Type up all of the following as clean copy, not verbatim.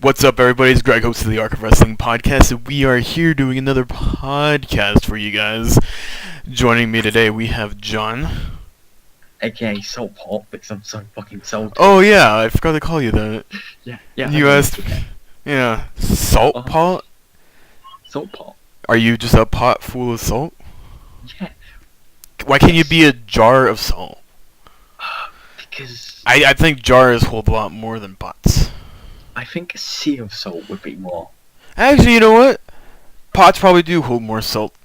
What's up, everybody? It's Greg, host of the Arc of Wrestling podcast, and we are here doing another podcast for you guys. Joining me today, we have John. AKA Salt Pot, because I'm so fucking salty. Oh yeah, I forgot to call you that. Yeah. You asked, yeah, Salt Pot? Salt Pot? Are you just a pot full of salt? Yeah. Why can't you be a jar of salt? Because I think jars hold a lot more than pots. I think a sea of salt would be more. Actually, you know what? Pots probably do hold more salt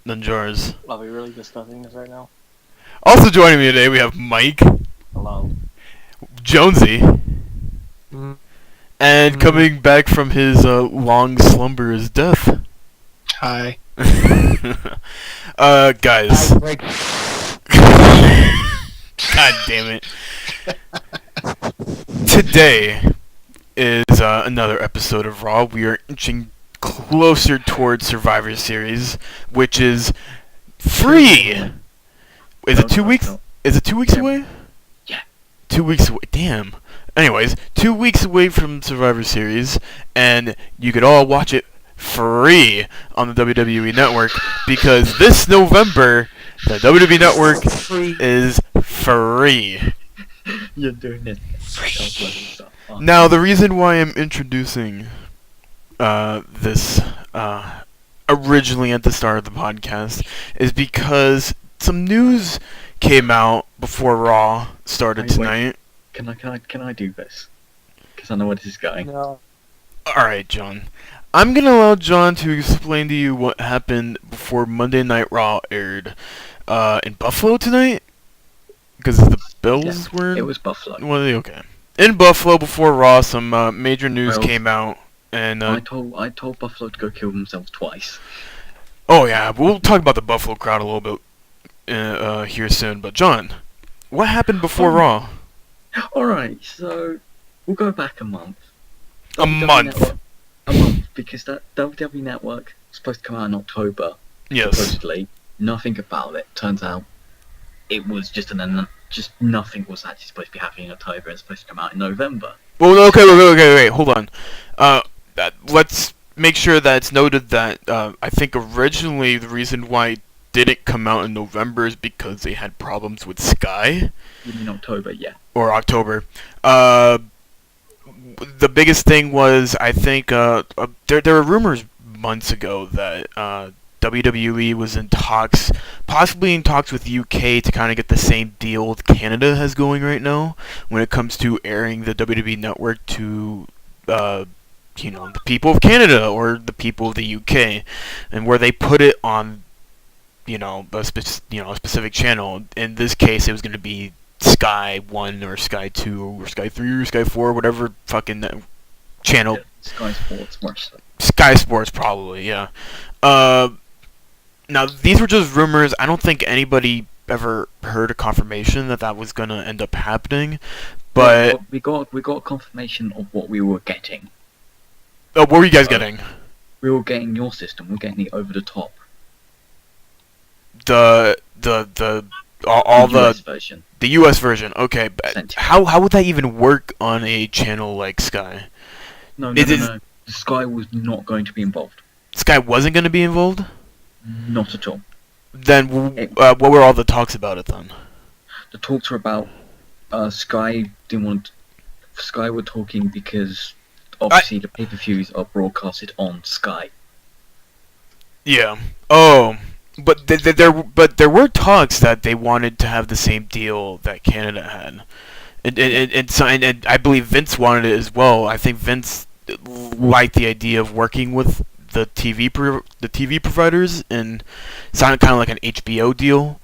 than jars. Are we really discussing this right now? Also joining me today, we have Mike. Hello. Jonesy. And coming back from his long slumber is Death. Hi. Guys. God damn it. Today is another episode of Raw. We are inching closer towards Survivor Series, which is free. Is it 2 weeks? Is it 2 weeks away? Yeah. 2 weeks away. Damn. Anyways, 2 weeks away from Survivor Series, and you could all watch it free on the WWE Network, because this November, the WWE Network is free. You're doing it. Now, the reason why I'm introducing this originally at the start of the podcast is because some news came out before Raw started tonight. Can I do this? Because I know where this is going. No. Alright, John. I'm gonna allow John to explain to you what happened before Monday Night Raw aired in Buffalo tonight? Because the Bills were... It was Buffalo. Well, okay. In Buffalo, before Raw, some major news came out, and I told Buffalo to go kill themselves twice. Oh yeah, we'll talk about the Buffalo crowd a little bit here soon. But John, what happened before Raw? Alright, so we'll go back a month. A month, because that WWE Network was supposed to come out in October. Yes. Supposedly, nothing about it. Turns out, it was just nothing was actually supposed to be happening in October. It's supposed to come out in November. Well, okay, hold on. Let's make sure that it's noted that I think originally the reason why it didn't come out in November is because they had problems with Sky. You mean October? Yeah. Or October. The biggest thing was, I think, there were rumors months ago that WWE was in talks, possibly in talks with UK to kind of get the same deal that Canada has going right now when it comes to airing the WWE Network to, the people of Canada or the people of the UK, and where they put it on, a specific channel. In this case, it was going to be Sky 1 or Sky 2 or Sky 3 or Sky 4, whatever fucking channel. Yeah, Sky Sports, more so. Sky Sports, probably, yeah. Now, these were just rumors. I don't think anybody ever heard a confirmation that was going to end up happening, but... We got confirmation of what we were getting. Oh, what were you guys getting? We were getting your system. We were getting the over-the-top. The US version. The US version, okay. But how would that even work on a channel like Sky? No. The Sky was not going to be involved. Sky wasn't going to be involved? Not at all. Then what were all the talks about it then? The talks were about Sky didn't want. Sky were talking because obviously the pay-per-views are broadcasted on Sky. Yeah. Oh. But there were talks that they wanted to have the same deal that Canada had, and I believe Vince wanted it as well. I think Vince liked the idea of working with the TV providers and sounded kind of like an HBO deal,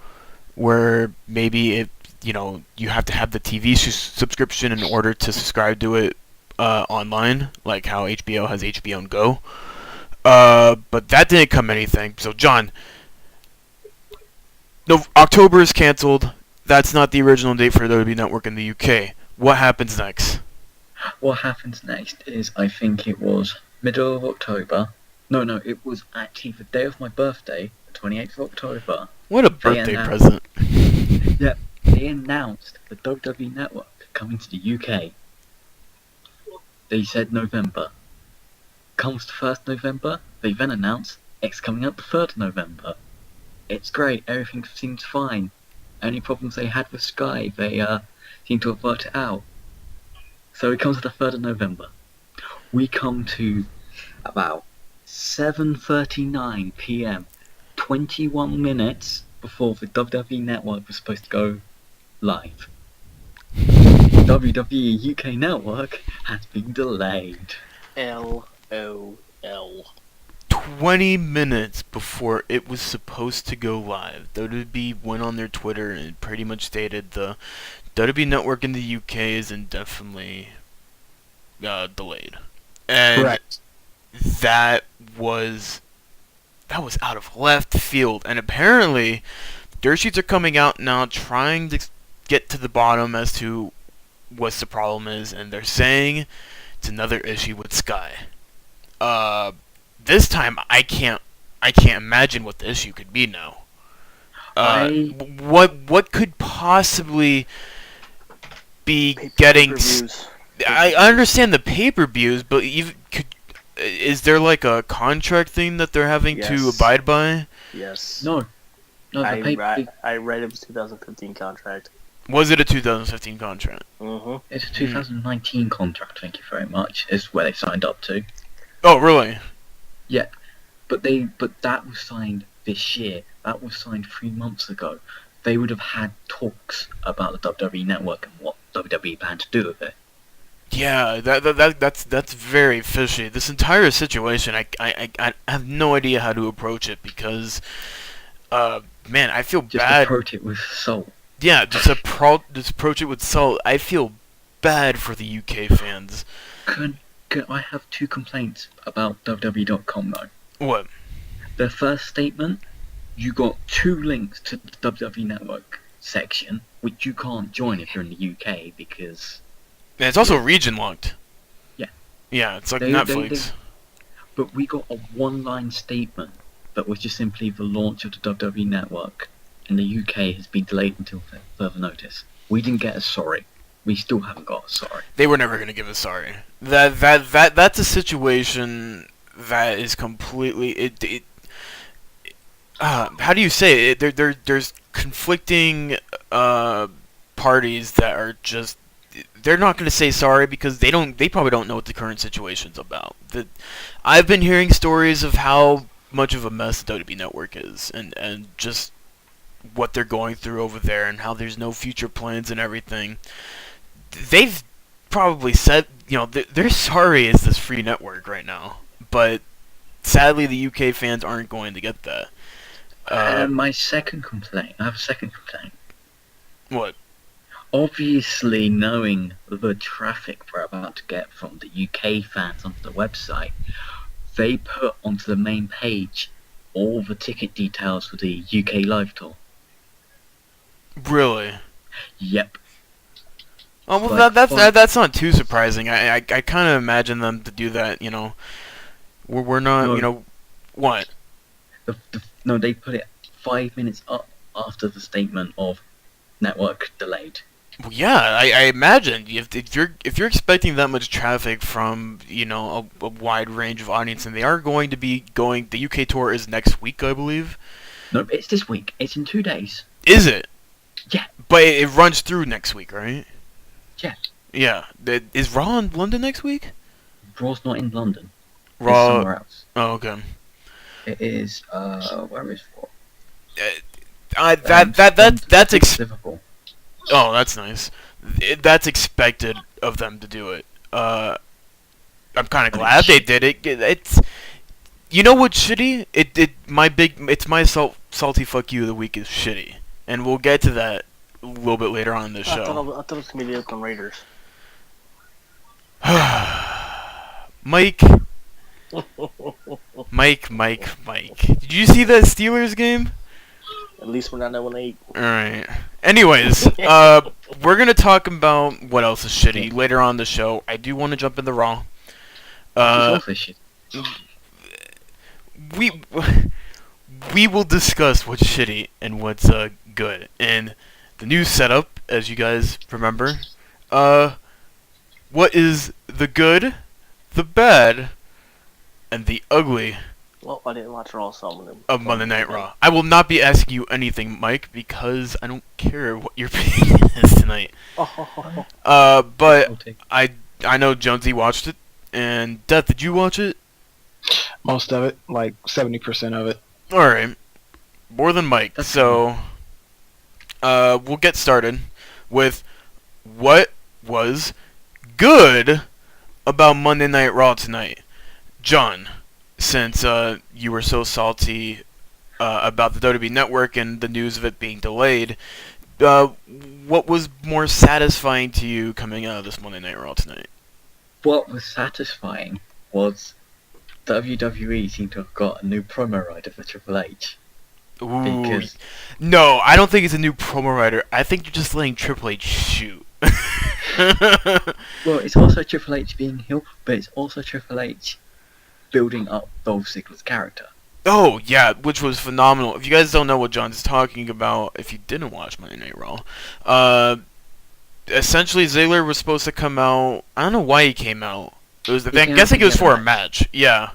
where maybe you have to have the TV subscription in order to subscribe to it online, like how HBO has HBO and Go. But that didn't come anything. So John. No, October is cancelled. That's not the original date for the WWE Network in the UK. What happens next? What happens next is, I think it was middle of October. No, it was actually the day of my birthday, the 28th of October. What a birthday present. Yeah, they announced the WWE Network coming to the UK. They said November. Comes the 1st November, they then announce X coming out the 3rd November. It's great, everything seems fine. Any problems they had with Sky, they seem to have worked it out. So it comes to the 3rd of November. We come to about 7:39 p.m. 21 minutes before the WWE Network was supposed to go live. WWE UK Network has been delayed. LOL. 20 minutes before it was supposed to go live, WWE went on their Twitter and pretty much stated the WWE Network in the UK is indefinitely delayed. And Correct. that was out of left field. And apparently, dirt sheets are coming out now trying to get to the bottom as to what the problem is, and they're saying it's another issue with Sky. This time I can't imagine what the issue could be now. What could possibly be getting? Pay-per-views. I understand the pay-per-views, but is there like a contract thing that they're having to Yes. abide by? Yes. No, I the read it was 2015 contract. Was it a 2015 contract? Mm-hmm. it's a 2019 contract. Thank you very much. Is where they signed up to. Oh, really? But that was signed this year. That was signed 3 months ago. They would have had talks about the WWE Network and what WWE planned to do with it. Yeah, that's very fishy. This entire situation, I have no idea how to approach it because, man, I feel Just bad. approach it with salt. Yeah, just approach it with salt. I feel bad for the UK fans. I have 2 complaints about WWE.com though. What? Their first statement, you got 2 links to the WWE Network section, which you can't join if you're in the UK because. And it's also region locked. Yeah. Yeah, it's like They- Netflix. But we got a 1-line statement that was just simply the launch of the WWE Network in the UK has been delayed until further notice. We didn't get a sorry. We still haven't got a sorry. They were never gonna give us sorry. That's a situation that is completely how do you say it? There's conflicting parties that are just they're not going to say sorry because they probably don't know what the current situation's about. I've been hearing stories of how much of a mess the WWE Network is and just what they're going through over there and how there's no future plans and everything. They've probably said, they're sorry it's this free network right now, but sadly the UK fans aren't going to get that. I have a second complaint. What? Obviously, knowing the traffic we're about to get from the UK fans onto the website, they put onto the main page all the ticket details for the UK live tour. Really? Yep. Oh well, that's not too surprising. I kind of imagine them to do that. We're not. No. What? No, they put it 5 minutes up after the statement of network delayed. Well, yeah, I imagine if you're expecting that much traffic from a wide range of audience, and they are going to be going. The UK tour is next week, I believe. No, it's this week. It's in 2 days. Is it? Yeah. But it runs through next week, right? Yeah. Yeah. Is Raw in London next week? Raw's not in London. It's Raw. somewhere else. Oh, okay. It is. Where is Raw? That's Liverpool. Oh, that's nice. That's expected of them to do it. I'm kind of glad they did it. It's, what's shitty? It's my salty fuck you of the week is shitty, and we'll get to that a little bit later on in the I show. thought it was gonna be the Oakland Raiders. Mike. Did you see that Steelers game? At least we're not 0-8. Alright. Anyways, we're gonna talk about what else is shitty later on in the show. I do want to jump in the Raw. We will discuss what's shitty and what's good. And the new setup, as you guys remember, what is the good, the bad, and the ugly Well, I didn't watch Raw, so I'm gonna of go Monday with Night it. Raw. I will not be asking you anything, Mike, because I don't care what your opinion is tonight. Oh, But I'll take. I know Jonesy watched it, and Death, did you watch it? Most of it, like 70% of it. All right, more than Mike. That's So, we'll get started with what was good about Monday Night Raw tonight. John, since you were so salty about the WWE Network and the news of it being delayed, uh, what was more satisfying to you coming out of this Monday Night Raw tonight? What was satisfying was WWE seemed to have got a new promo writer for Triple H. Ooh, Because no, I don't think it's a new promo writer. I think you're just letting Triple H shoot. well, it's also Triple H being heel, but it's also Triple H building up Dolph Ziggler's character. Oh, yeah, which was phenomenal. If you guys don't know what John's talking about, if you didn't watch Monday Night Raw, essentially Ziggler was supposed to come out. I don't know why he came out. I'm guessing it was for a match. Yeah.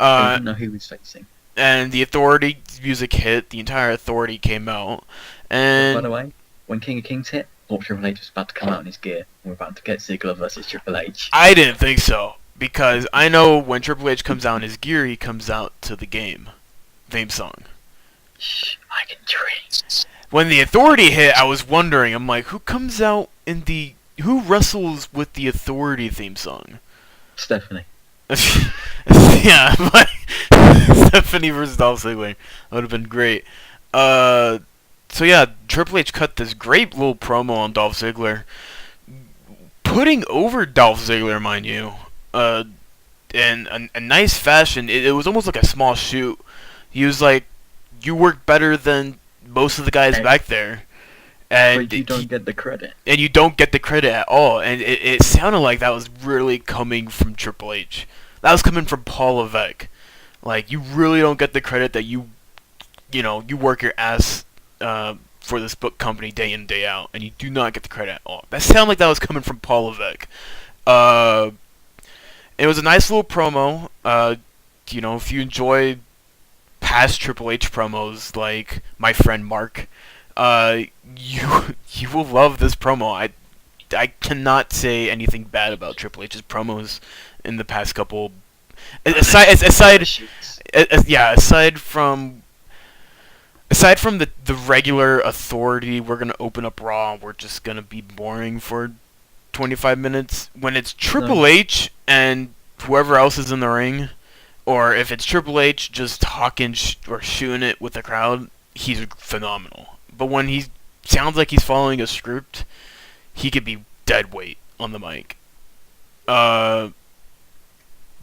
I didn't know who he was facing. And the Authority music hit. The entire Authority came out. But by the And way, when King of Kings hit, thought Triple H was about to come out in his gear. And we're about to get Ziggler versus Triple H. I didn't think so. Because I know when Triple H comes out in his gear, he comes out to the game theme song. Shh, I can dream. When the Authority hit, I was wondering, I'm like, who comes out in the... Who wrestles with the Authority theme song? Stephanie. Yeah, but Stephanie versus Dolph Ziggler. That would have been great. So yeah, Triple H cut this great little promo on Dolph Ziggler. Putting over Dolph Ziggler, mind you. In a nice fashion. It was almost like a small shoot. He was like, you work better than most of the guys back there. And But you don't get the credit. And you don't get the credit at all. And it sounded like that was really coming from Triple H. That was coming from Paul Levesque. Like, you really don't get the credit that you work your ass for this book company day in, day out. And you do not get the credit at all. That sounded like that was coming from Paul Levesque. It was a nice little promo. If you enjoy past Triple H promos like My Friend Mark, you will love this promo. I cannot say anything bad about Triple H's promos in the past couple. Aside from the regular Authority, we're gonna open up Raw. We're just gonna be boring for 25 minutes. When it's Triple H and whoever else is in the ring, or if it's Triple H just talking or shooting it with the crowd, he's phenomenal. But when he sounds like he's following a script, he could be dead weight on the mic.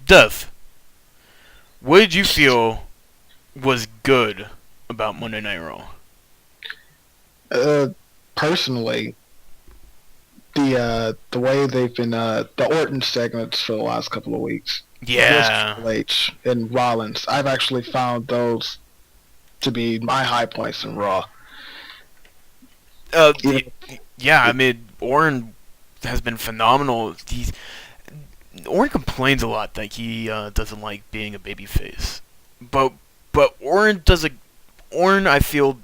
Death, what did you feel was good about Monday Night Raw? Personally, the way they've been the Orton segments for the last couple of weeks. Yeah. Triple H and Rollins. I've actually found those to be my high points in Raw. Yeah, I mean, Orton has been phenomenal. Orton complains a lot that he doesn't like being a babyface, but Orton I feel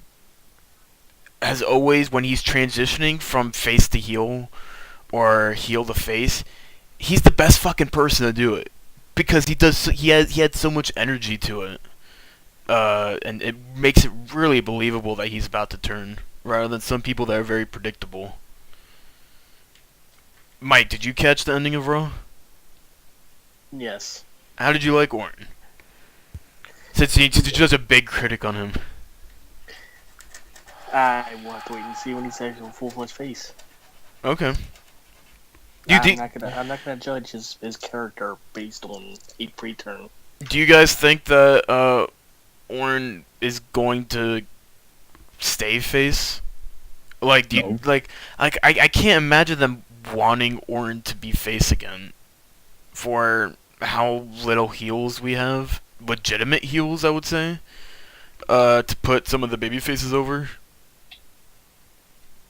has always, when he's transitioning from face to heel or heel to face, he's the best fucking person to do it because he had so much energy to it, and it makes it really believable that he's about to turn, rather than some people that are very predictable. Mike, did you catch the ending of Raw? yes. How did you like Orton? Since you're just a big critic on him. I will have to wait and see when he's actually full-fledged face. Okay. I'm not gonna judge his character based on a pre-turn. Do you guys think that Orton is going to stay face? Like, I can't imagine them wanting Orton to be face again for how little heels we have. Legitimate heels, I would say. To put some of the baby faces over.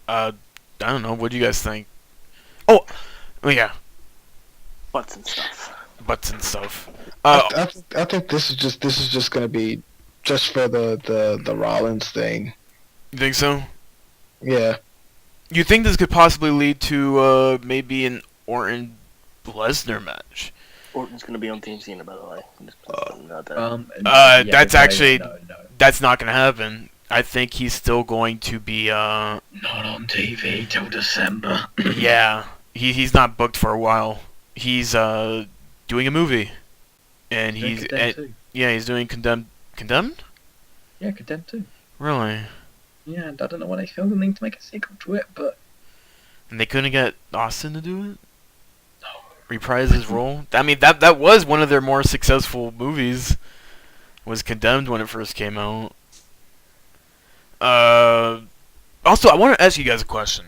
I don't know. What do you guys think? Oh yeah. Butts and stuff. butts and stuff. I think this is just gonna be just for the Rollins thing. You think so? Yeah. You think this could possibly lead to maybe an Orton Lesnar match? Orton's gonna be on Team Cena, by the way. I'm just putting it out there. Yeah, That's no, actually no, no. that's not gonna happen. I think he's still going to be Not on TV till December. yeah. He's not booked for a while. He's doing a movie, and he's yeah, he's doing Condemned. Condemned? Yeah, Condemned too. Really? Yeah, and I don't know why they feel the need to make a sequel to it, but And they couldn't get Austin to do it? no. Reprise his role? I mean, that was one of their more successful movies. Was Condemned when it first came out. Also, I want to ask you guys a question.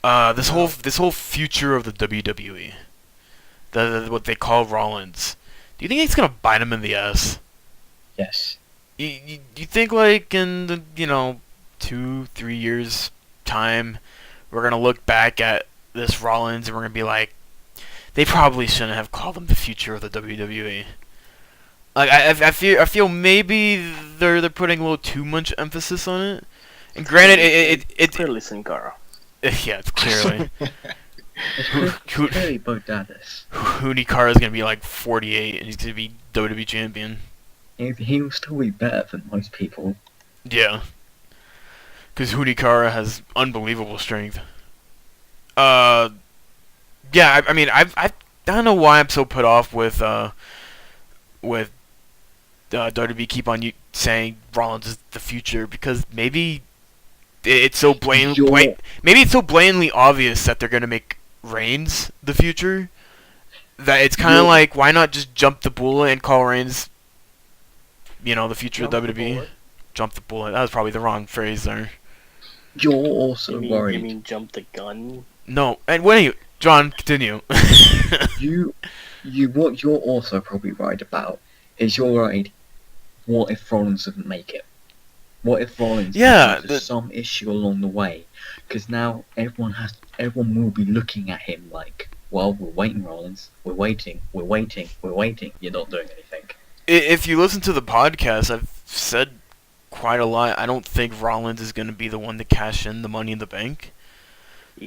This whole future of the WWE, what they call Rollins. Do you think it's gonna bite him in the ass? Yes. You think like in the 2-3 years time, we're gonna look back at this Rollins and we're gonna be like, they probably shouldn't have called him the future of the WWE. Like I feel maybe they're putting a little too much emphasis on it. And granted, it's clearly Sin Cara. yeah, it's clearly It's clearly Bodalis. Hunicara is gonna be like 48 and he's gonna be WWE champion. He'll still be better than most people. Yeah, because Hunicara has unbelievable strength. Yeah, I mean, I don't know why I'm so put off with WWE keep on saying Rollins is the future, because maybe it's so maybe it's so blatantly obvious that they're gonna make Reigns the future that it's kind of like, why not just jump the bullet and call Reigns, the future of WWE? Jump the bullet. That was probably the wrong phrase there. You're also You worried. mean jump the gun? No, and John, continue. What you're also probably worried about is you're worried, what if Rollins doesn't make it? What if Rollins has some issue along the way? Because now everyone will be looking at him like, well, we're waiting, Rollins. We're waiting. You're not doing anything. If you listen to the podcast, I've said quite a lot. I don't think Rollins is going to be the one to cash in the Money in the Bank.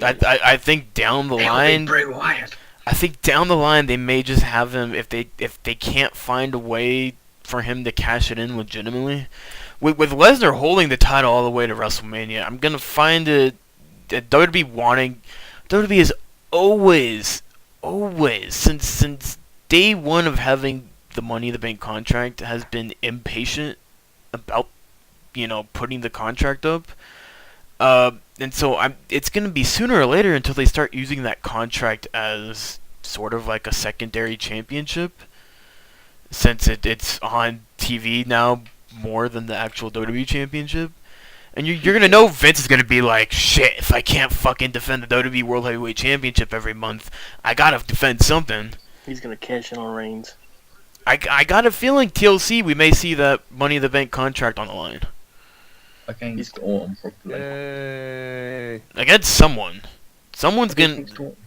I think down the line, Bray Wyatt. I think down the line they may just have him, if they can't find a way for him to cash it in legitimately. With Lesnar holding the title all the way to WrestleMania, I'm gonna find it that WWE is always since day one of having the Money in the Bank contract has been impatient about putting the contract up. And so it's going to be sooner or later until they start using that contract as sort of like a secondary championship, since it's on TV now more than the actual WWE championship. And you're going to know Vince is going to be like, shit, if I can't fucking defend the WWE World Heavyweight Championship every month, I got to defend something. He's going to cash in on Reigns. I got a feeling TLC we may see that Money in the Bank contract on the line. Against Orton, probably. Yay. Against someone. Someone's gonna... Against Orton.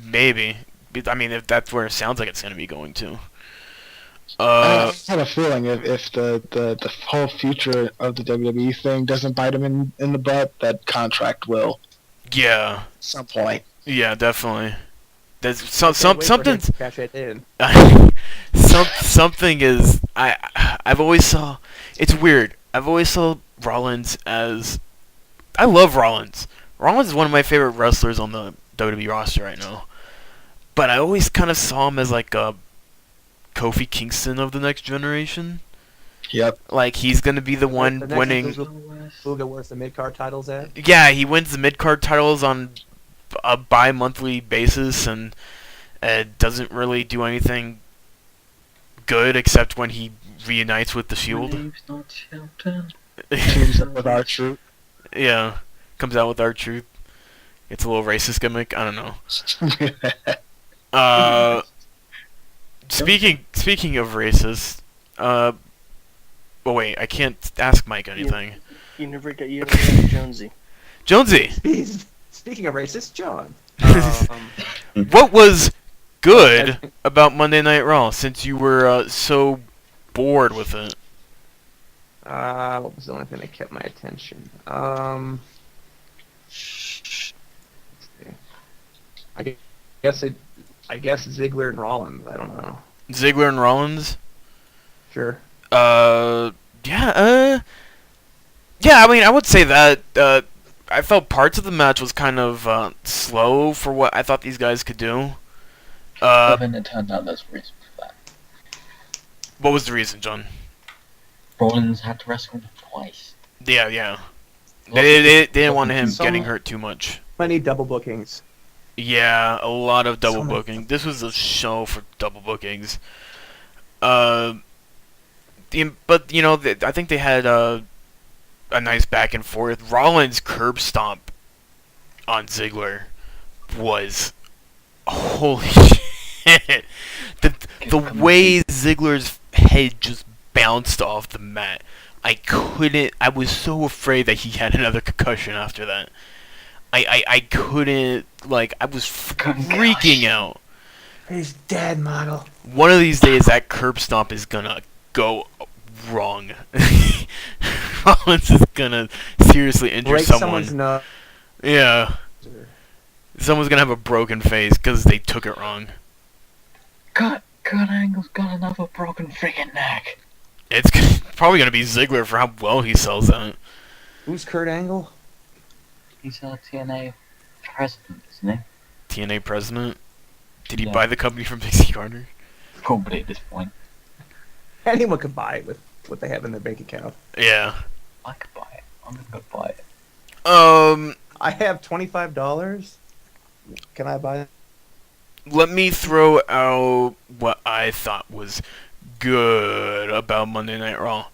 Maybe. I mean, if that's where it sounds like it's gonna be going to. I have a feeling if the whole future of the WWE thing doesn't bite him in the butt, that contract will. Yeah. At some point. Yeah, definitely. There's Something. Cash it in. Something is... I've always saw... It's weird. I've always saw Rollins as... I love Rollins. Rollins is one of my favorite wrestlers on the WWE roster right now. But I always kind of saw him as like a Kofi Kingston of the next generation. Yep. Like, he's going to be the one The next winning... Luga, where's the mid-card titles at? Yeah, he wins the mid-card titles on a bi-monthly basis and doesn't really do anything good except when he reunites with the Shield. Leaves not shelter. Teams up with R-Truth. Yeah, comes out with R-Truth. It's a little racist gimmick. I don't know. Speaking of racist, well, wait, I can't ask Mike anything. You never got Jonesy. Jonesy, Speaking of racist, John. what was good about Monday Night Raw since you were so bored with it? What was the only thing that kept my attention? Let's see. I guess Ziggler and Rollins. I don't know. Ziggler and Rollins? Sure. Yeah, yeah, I mean, I would say that, I felt parts of the match was kind of, slow for what I thought these guys could do. But then it turned out there's a reason for that. What was the reason, John? Rollins had to wrestle twice. Yeah. They didn't want him Some- getting hurt too much. Many double bookings. Yeah, a lot of double So many- booking. This was a show for double bookings. But you know, I think they had a nice back and forth. Rollins' curb stomp on Ziggler was holy shit. The way Ziggler's head just bounced off the mat, I was so afraid that he had another concussion after that. I couldn't, like, I was freaking out. He's dead, model. One of these days, that curb stomp is gonna go wrong. Rollins is gonna seriously injure Break someone. someone's nose. Yeah. Someone's gonna have a broken face because they took it wrong. Kurt Angle's got another broken friggin' neck. It's probably gonna be Ziggler for how well he sells that. Who's Kurt Angle? He's a TNA president, isn't he? TNA president. Did he Yeah. buy the company from Dixie Carter? Probably at this point. Anyone could buy it with what they have in their bank account. Yeah. I could buy it. I'm gonna go buy it. I have $25. Can I buy it? Let me throw out what I thought was good about Monday Night Raw.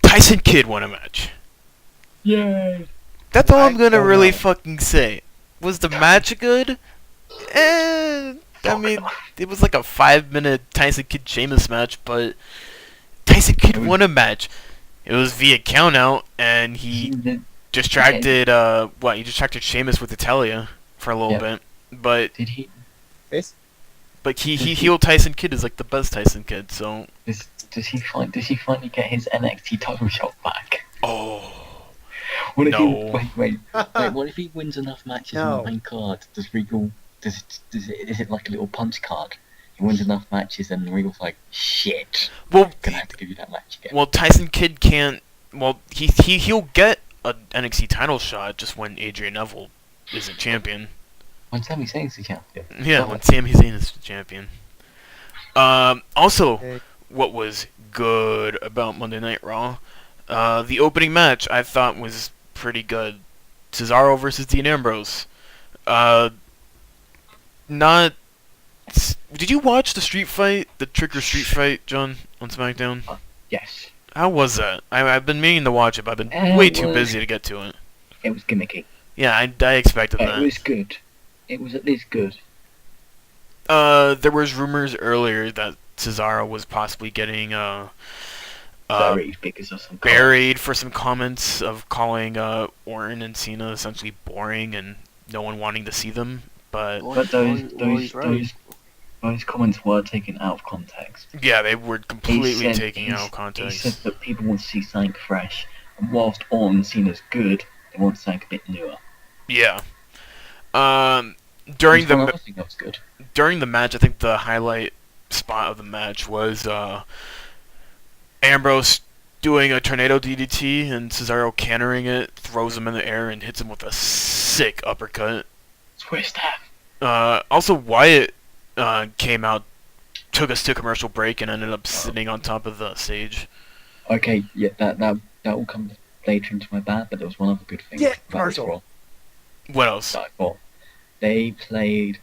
Tyson Kidd won a match. Yay! That's all I'm gonna don't really know. fucking say. Was the match good? I mean, it was like a 5-minute Tyson Kidd Sheamus match, but Tyson Kidd won a match. It was via countout, and he distracted, he distracted Sheamus with Italia for a little Yep. bit. But Did he? he healed Tyson Kidd is like the best Tyson Kidd, so. Does he finally get his NXT title shot back? Oh. What if No. wait. What if he wins enough matches on the main card? Does Regal? Is it like a little punch card? He wins enough matches, and Regal's like, shit. Well, Gonna have to give you that match again. well, Tyson Kidd can't. Well, he'll get an NXT title shot just when Adrian Neville isn't champion. When Sami Zayn's the champion. Yeah, when Sami Zayn is the champion. Also, what was good about Monday Night Raw? The opening match I thought was pretty good. Cesaro versus Dean Ambrose. Did you watch the street fight, the Trick or Street fight, John, on SmackDown? Yes. How was that? I've been meaning to watch it, but I've been way too busy to get to it. It was gimmicky. Yeah, I expected It that. was good. It was at least good. There was rumors earlier that Cesaro was possibly getting Buried because of some buried for some comments of calling Orton and Cena essentially boring and no one wanting to see them. But those comments were taken out of context. yeah, they were completely He taken out of He context. said that people want to see something fresh, and whilst Orton and Cena's good, they want something a bit newer. Yeah. During That the was good. during the match, I think the highlight spot of the match was Ambrose doing a tornado DDT and Cesaro cantering it, throws him in the air and hits him with a sick uppercut. Twist that. Also, Wyatt came out, took us to commercial break, and ended up sitting on top of the stage. Okay, yeah, that will come later into my bad, but there was one other good thing. Yeah, about this commercial. Raw What else? that I thought. They played.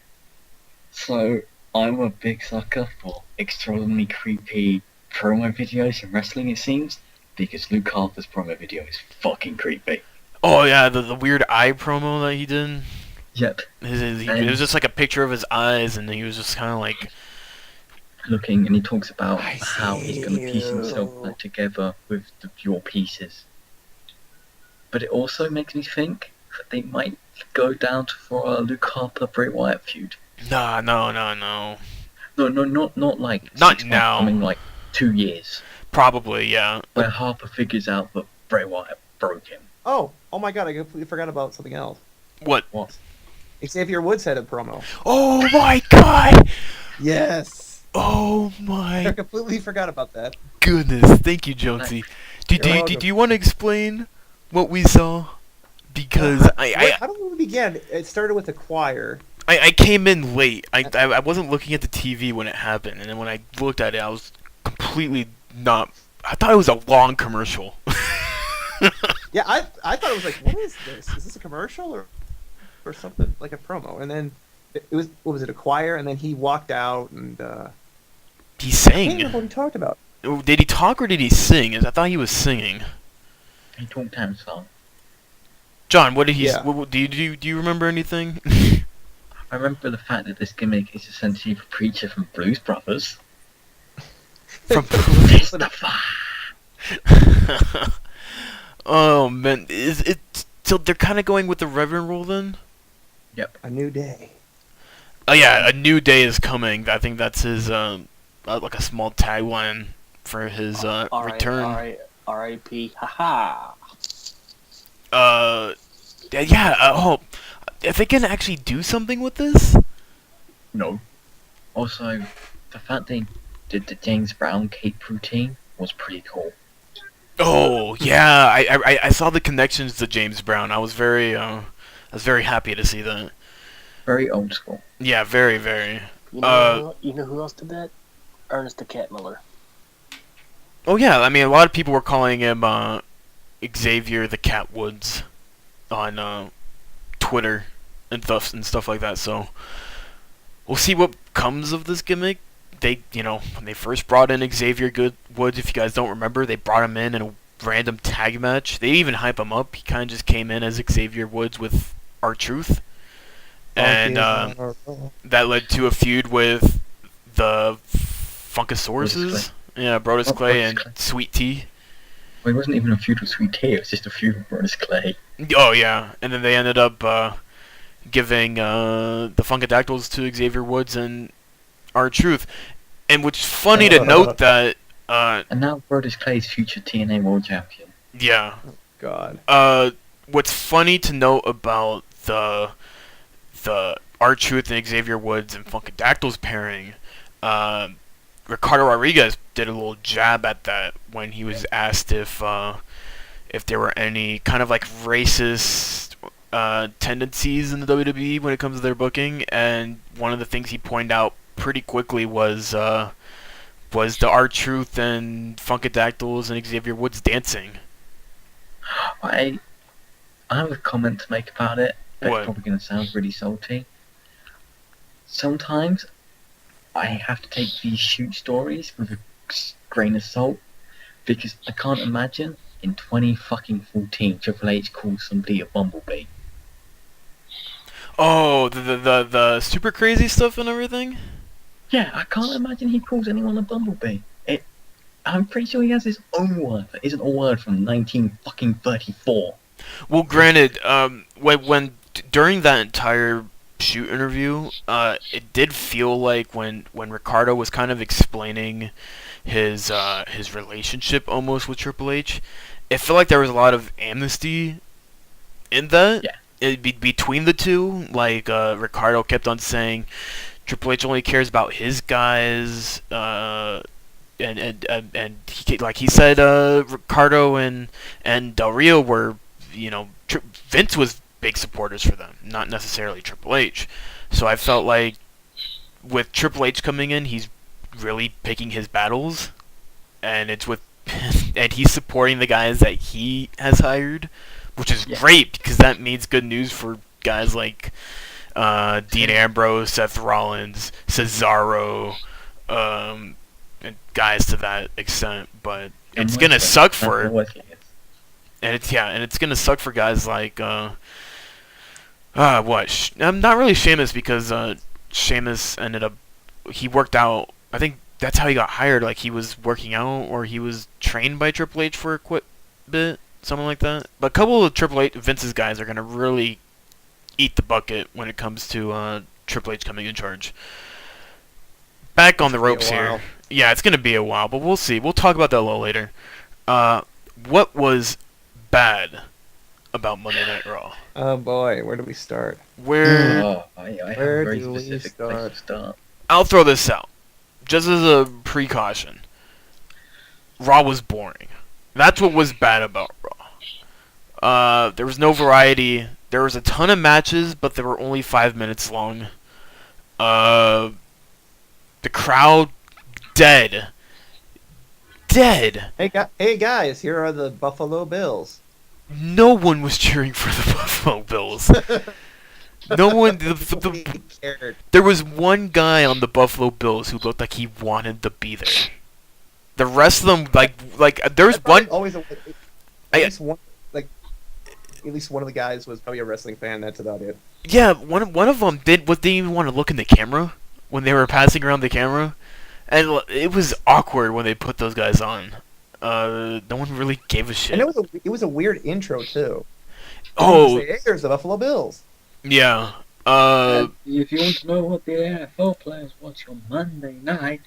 So I'm a big sucker for extraordinarily creepy promo videos in wrestling. It seems because Luke Harper's promo video is fucking creepy. Oh yeah, the weird eye promo that he did. Yep. It was just like a picture of his eyes, and he was just kind of like, Looking, and he talks about I how he's going to piece himself see. back together with your pieces. But it also makes me think that they might go down for a Luke Harper Bray Wyatt feud. Nah, no. No, no, not like Not 6 months. now. I mean like 2 years. Probably, yeah. Where Harper figures out that Bray Wyatt broke him. Oh my god, I completely forgot about something else. What? What? Xavier Woods had a promo. Oh my god! Yes. Oh I my completely forgot about that. goodness. Thank you, Jonesy. Do You're you welcome. do you want to explain what we saw? Because How did we begin? It started with a choir. I came in late. I wasn't looking at the TV when it happened, and then when I looked at it, I was completely not. I thought it was a long commercial. Yeah, I thought it was like, what is this? Is this a commercial or something like a promo? And then it was, what was it, a choir? And then he walked out and He I can't sang. remember what he talked about. Did he talk or did he sing? I thought he was singing. He talked down song. John, what did he? Yeah. Do you remember anything? I remember the fact that this gimmick is essentially the preacher from Blues Brothers. From Testify. Oh man, is it? So they're kind of going with the Reverend rule then? A new day. Oh yeah, a new day is coming. I think that's his like a small tagline for his return. R.I.P. Haha. Yeah. Oh, if they can actually do something with this. No. Also, the fact they did the James Brown cape routine was pretty cool. Oh yeah, I saw the connections to James Brown. I was very happy to see that. Very old school. Yeah, very very. You know who else did that? Ernest the Cat Miller. Oh yeah, I mean a lot of people were calling him Xavier the Cat Woods on Twitter and stuff like that. So we'll see what comes of this gimmick. They, when they first brought in Xavier Woods, if you guys don't remember, they brought him in a random tag match. They didn't even hype him up. He kind of just came in as Xavier Woods with R-Truth. And that led to a feud with the Funkasauruses. Yeah, Brodus Oh, Clay Brodus and Clay. Sweet Tea. Well, it wasn't even a feud with Sweet Tea, it was just a feud with Brodus Clay. Oh, yeah. And then they ended up giving the Funkadactyls to Xavier Woods and R-Truth. And which is funny to note that... And now Brodus Clay's future TNA World Champion. Yeah. God. What's funny to note about the R-Truth and Xavier Woods and Funkadactyls pairing, Ricardo Rodriguez did a little jab at that when he was asked if there were any kind of like racist tendencies in the WWE when it comes to their booking, and one of the things he pointed out pretty quickly was the R-Truth and Funkadactyls and Xavier Woods dancing. I have a comment to make about it, but What? it's probably going to sound really salty. Sometimes I have to take these shoot stories with a grain of salt, because I can't imagine in 2014 Triple H calls somebody a bumblebee. Oh, the super crazy stuff and everything? Yeah, I can't imagine he calls anyone a bumblebee. I'm pretty sure he has his own word that isn't a word from 1934. Well, granted, during that entire shoot interview, it did feel like when Ricardo was kind of explaining his relationship almost with Triple H, it felt like there was a lot of amnesty in that. Yeah. Between the two, like Ricardo kept on saying Triple H only cares about his guys, and he said Ricardo and Del Rio were, Vince was big supporters for them, not necessarily Triple H. So I felt like with Triple H coming in, he's really picking his battles, and it's with and he's supporting the guys that he has hired, which is great because that means good news for guys like Dean Ambrose, Seth Rollins, Cesaro, and guys to that extent. But it's gonna suck for it's gonna suck for guys like I'm not really Sheamus, because Sheamus he worked out. I think that's how he got hired. Like he was working out, or he was trained by Triple H for a quick bit, something like that. But a couple of Triple H Vince's guys are gonna really eat the bucket when it comes to Triple H coming in charge. Back on the It's gonna be ropes a here. while. Yeah, it's gonna be a while, but we'll see. We'll talk about that a little later. What was bad about Monday Night Raw? Oh boy, where do we start? Where Oh, I have a Where very do we specific place start? to start. I'll throw this out, just as a precaution. Raw was boring. That's what was bad about Raw. There was no variety. There was a ton of matches, but they were only 5 minutes long. The crowd dead. Dead. Hey guys, here are the Buffalo Bills. No one was cheering for the Buffalo Bills. No one. Nobody cared. There was one guy on the Buffalo Bills who looked like he wanted to be there. The rest of them, like there was one. Always at I- least one, like at least one of the guys was probably a wrestling fan. That's about it. Yeah, one of them didn't even want to look in the camera when they were passing around the camera, and it was awkward when they put those guys on. No one really gave a shit. And it was a weird intro too. Oh, Say, hey, there's the Buffalo Bills. yeah. If you want to know what the NFL players watch on Monday night,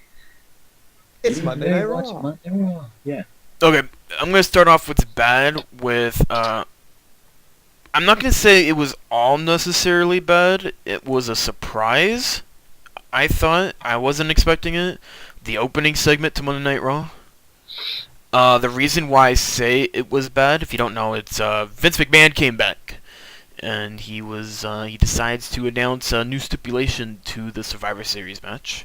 It's Monday Night watch Raw. Monday Raw. Yeah. Okay, I'm gonna start off with bad with I'm not gonna say it was all necessarily bad. It was a surprise. I thought I wasn't expecting it. The opening segment to Monday Night Raw. The reason why I say it was bad, if you don't know, it's Vince McMahon came back, and he decides to announce a new stipulation to the Survivor Series match,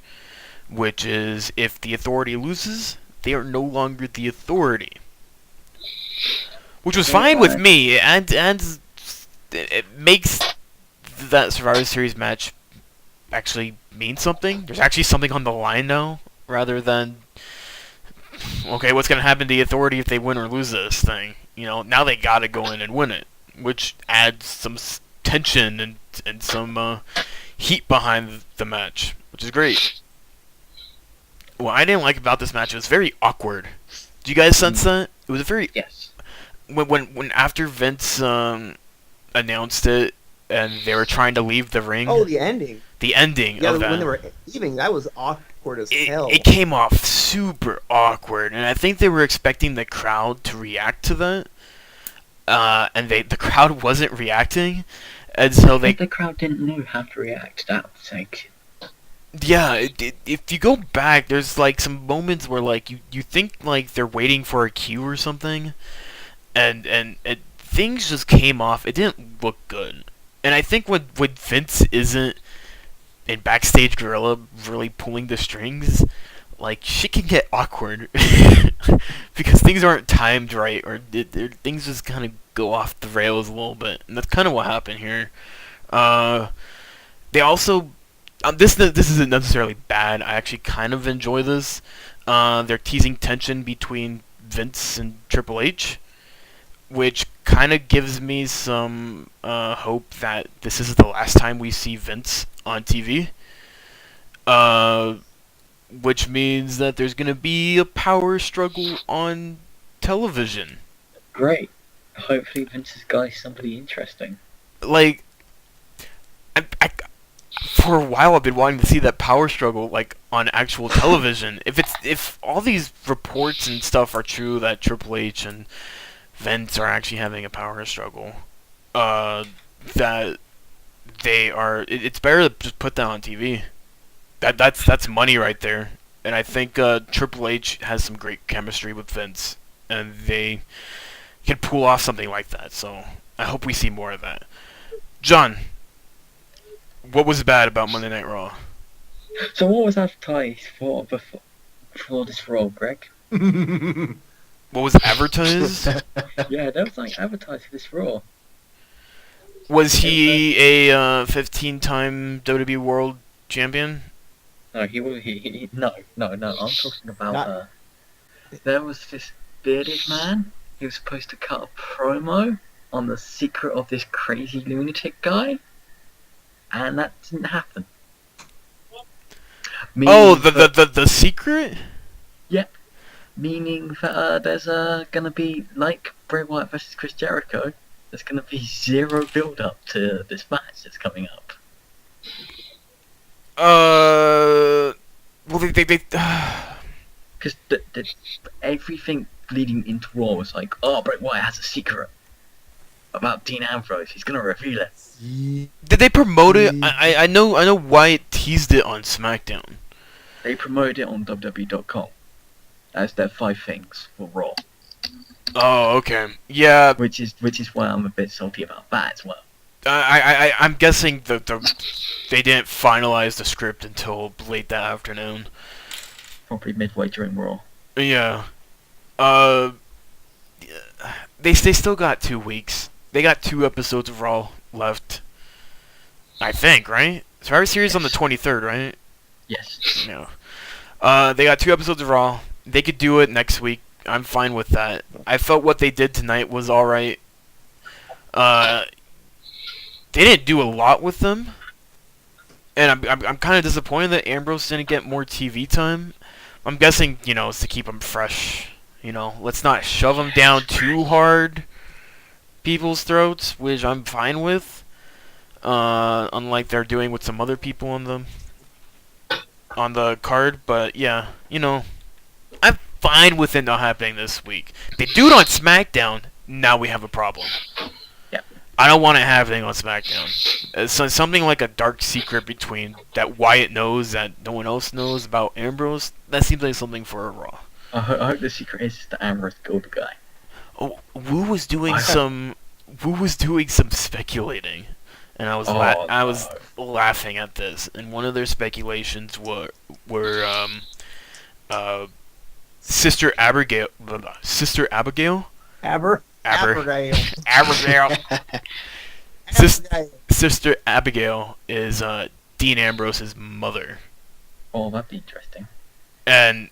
which is if the Authority loses, they are no longer the Authority. Which was fine with me, and it makes that Survivor Series match actually mean something. There's actually something on the line now, rather than, okay, what's gonna happen to the Authority if they win or lose this thing? You know, now they gotta go in and win it, which adds some tension and some heat behind the match, which is great. What I didn't like about this match, it was very awkward. Do you guys sense that? It was very Yes. when after Vince announced it and they were trying to leave the ring. Oh, the ending. The ending Yeah, of that. when they were leaving, that was awkward as hell. It came off super awkward, and I think they were expecting the crowd to react to that, and the crowd wasn't reacting, and so The crowd didn't know how to react. That's like, yeah. If you go back, there's like some moments where like you think like they're waiting for a cue or something, and things just came off. It didn't look good, and I think when Vince isn't in backstage gorilla really pulling the strings, like shit can get awkward because things aren't timed right, or things just kind of go off the rails a little bit, and that's kind of what happened here. They also this isn't necessarily bad. I actually kind of enjoy this. They're teasing tension between Vince and Triple H, which kind of gives me some hope that this is the last time we see Vince on TV. Which means that there's going to be a power struggle on television. great. Hopefully Vince has got somebody interesting. Like, I for a while I've been wanting to see that power struggle like on actual television. If all these reports and stuff are true that Triple H and Vince are actually having a power struggle, that they are. It's better to just put that on TV. That's money right there, and I think Triple H has some great chemistry with Vince, and they can pull off something like that. So I hope we see more of that. John, what was bad about Monday Night Raw? So what was advertised for this Raw, Greg? What was advertised? Yeah, there was like advertised for this Raw. Was he a 15-time WWE World Champion? No, no. I'm talking about Not- there was this bearded man. He was supposed to cut a promo on the secret of this crazy lunatic guy, and that didn't happen. Oh, the secret? Meaning that there's gonna be, like Bray Wyatt versus Chris Jericho, there's gonna be zero build up to this match that's coming up. Well, they Because everything leading into Raw was like, oh, Bray Wyatt has a secret about Dean Ambrose. He's gonna reveal it. did they promote it? I know Wyatt teased it on SmackDown. They promoted it on WWE.com as their 5 things for Raw. Oh, okay. Yeah. Which is why I'm a bit salty about that as well. I'm guessing they didn't finalize the script until late that afternoon. Probably midway during Raw. Yeah. They still got 2 weeks. They got 2 episodes of Raw left. I think, right? Survivor Series on the 23rd, right? Yes. No. They got 2 episodes of Raw. They could do it next week. I'm fine with that. I felt what they did tonight was alright. They didn't do a lot with them. And I'm kind of disappointed that Ambrose didn't get more TV time. I'm guessing, it's to keep him fresh. Let's not shove him down too hard people's throats, which I'm fine with. Unlike they're doing with some other people on the card, but yeah, I'm fine with it not happening this week. If they do it on SmackDown, now we have a problem. Yep. I don't want it happening on SmackDown. So something like a dark secret between that Wyatt knows that no one else knows about Ambrose. That seems like something for a Raw. I hope the secret is that Ambrose killed the guy. Oh, Wu was doing some speculating, and I was laughing at this. And one of their speculations were Sister Abigail. Abigail. Sister Abigail is Dean Ambrose's mother. Oh, that'd be interesting. And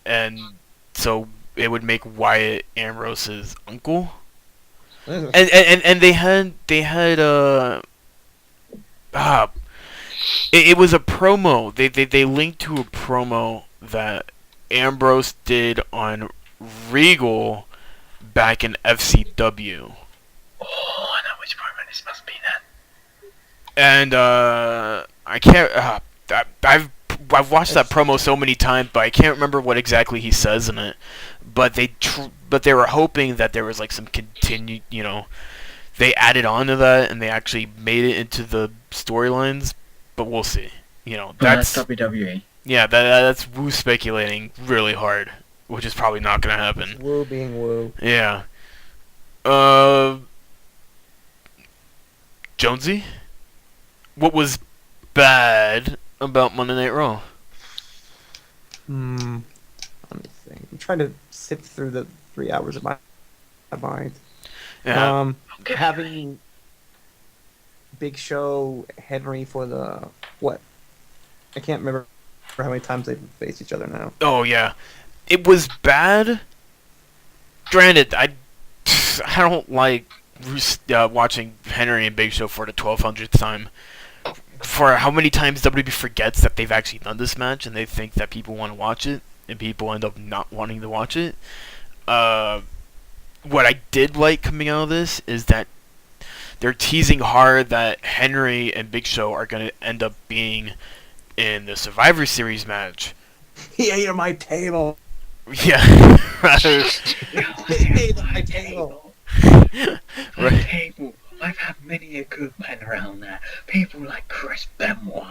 so it would make Wyatt Ambrose's uncle. And they had it was a promo. They linked to a promo that Ambrose did on Regal back in FCW. Oh, I know which promo this must be then. And I can't. I've watched that promo so many times, but I can't remember what exactly he says in it. But they were hoping that there was like some continued, they added on to that and they actually made it into the storylines. But we'll see. That's WWE. Yeah, that's Wu speculating really hard, which is probably not gonna happen. Wu being Wu. Yeah. Jonesy, what was bad about Monday Night Raw? Let me think. I'm trying to sift through the 3 hours of my mind. Yeah. Having Big Show, Henry for the what? I can't remember how many times they've faced each other now. Oh yeah, it was bad. Granted, I don't like watching Henry and Big Show for the 1200th time. For how many times WWE forgets that they've actually done this match and they think that people want to watch it and people end up not wanting to watch it. What I did like coming out of this is that they're teasing hard that Henry and Big Show are going to end up being in the Survivor Series match. He ate on my table. Yeah. He ate on my table. My table. I've had many a good man around there. People like Chris Benoit.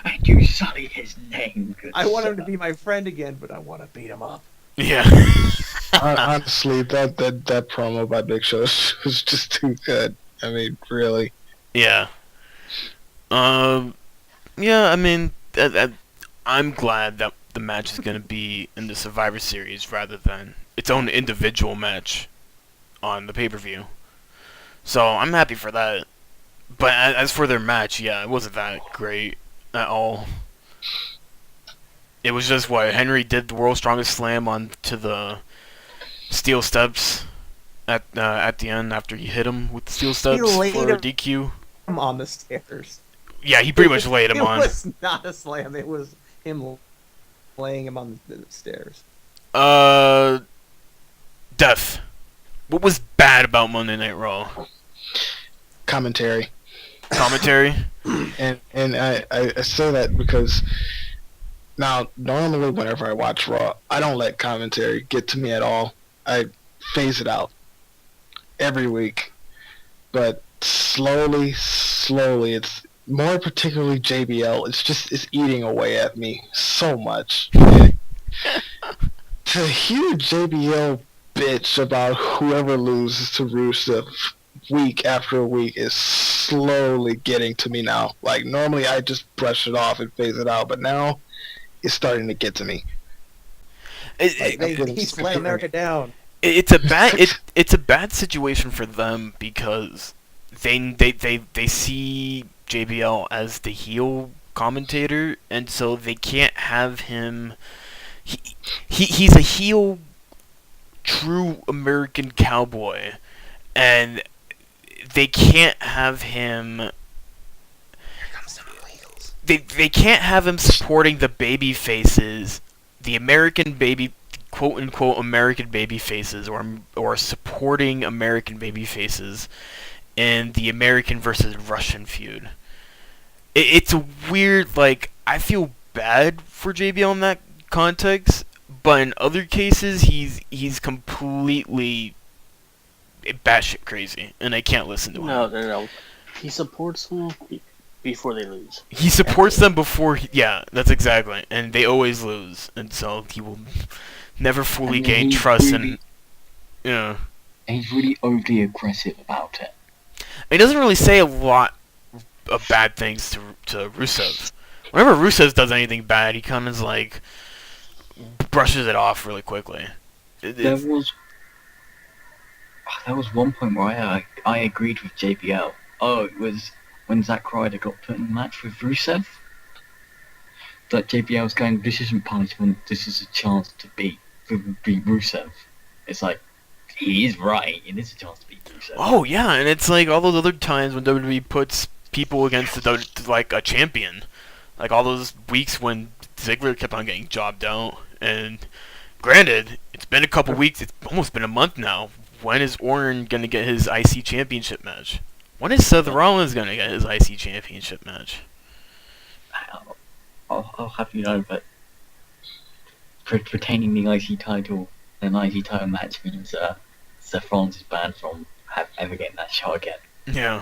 I do sully his name. Good I want him sir. to be my friend again, but I want to beat him up. Yeah. Honestly, that promo by Big Show was just too good. I mean, really. Yeah. Yeah, I mean, I'm glad that the match is going to be in the Survivor Series rather than its own individual match on the pay-per-view. So, I'm happy for that. But as for their match, yeah, it wasn't that great at all. It was just Henry did the World's Strongest Slam onto the steel steps at the end after he hit him with the steel steps for a DQ. I'm on the stairs. Yeah, he pretty much laid him on. It was not a slam. It was him laying him on the stairs. Death. What was bad about Monday Night Raw? Commentary. commentary. And I say that because now normally whenever I watch Raw, I don't let commentary get to me at all. I phase it out every week. But slowly, it's more particularly JBL. It's eating away at me so much. To hear JBL bitch about whoever loses to Rusev week after week is slowly getting to me now. Like normally I just brush it off and phase it out, but now it's starting to get to me. He's let America down. It's a bad situation for them because they see JBL as the heel commentator, and so they can't have him. He's a heel, true American cowboy, and they can't have him. Here comes the illegals. They can't have him supporting the baby faces, the American baby, quote unquote American baby faces, or supporting American baby faces in the American versus Russian feud. It's a weird, like, I feel bad for JBL in that context, but in other cases he's completely batshit crazy, and I can't listen to him. No. He supports them before they lose. He supports them before, yeah, that's exactly, and they always lose, and so he will never fully gain trust, and yeah. And he's really overly aggressive about it. He doesn't really say a lot of bad things to Rusev. Whenever Rusev does anything bad, he kind of like brushes it off really quickly. There was one point where I agreed with JBL. Oh, it was when Zack Ryder got put in the match with Rusev. That JBL was going, this isn't punishment, this is a chance to beat Rusev. It's like, he is right, it is a chance to beat Rusev. Oh yeah, and it's like all those other times when WWE puts people against like a champion. Like all those weeks when Ziggler kept on getting jobbed out. And granted, it's been a couple weeks, it's almost been a month now. When is Orton going to get his IC championship match? When is Seth Rollins going to get his IC championship match? I'll have you know, but retaining the IC title, an IC title match means Seth Rollins is banned from ever getting that shot again. Yeah.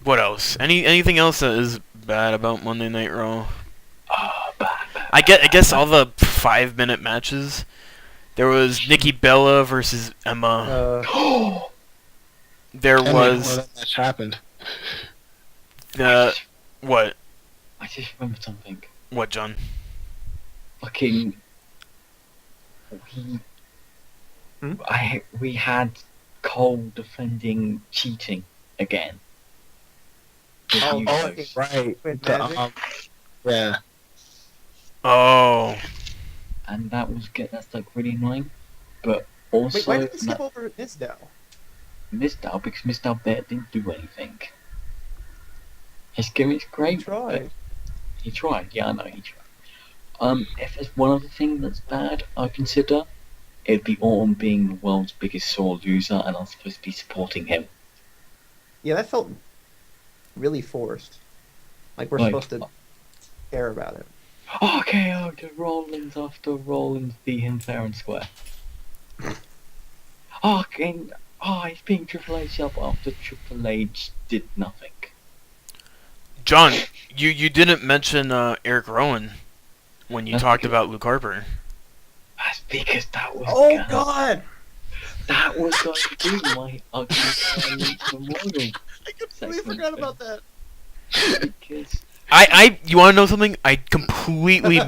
What else? Anything else that is bad about Monday Night Raw? Bad. I guess all the 5-minute matches. There was Nikki Bella versus Emma. There was that match happened. What? I just remembered something. What, John? Fucking. We had Cole defending cheating again. Right. Yeah. Oh. And that's like really annoying. But also. Wait, why did you skip over Mizdow? Mizdow, because Mizdow there didn't do anything. His gimmick's great. He tried, yeah, I know he tried. If there's one other thing that's bad, I consider, it'd be Orton being the world's biggest sore loser, and I'm supposed to be supporting him. Yeah, that felt really forced. Like we're supposed to care about it. Okay, after Rollins beat him fair and square. He's being Triple H up after Triple H did nothing. John, you didn't mention Eric Rowan when you talked about Luke Harper. That's because that was. Oh God! That was going to be my ugly silence memorial. I completely forgot about that. Because you want to know something? I completely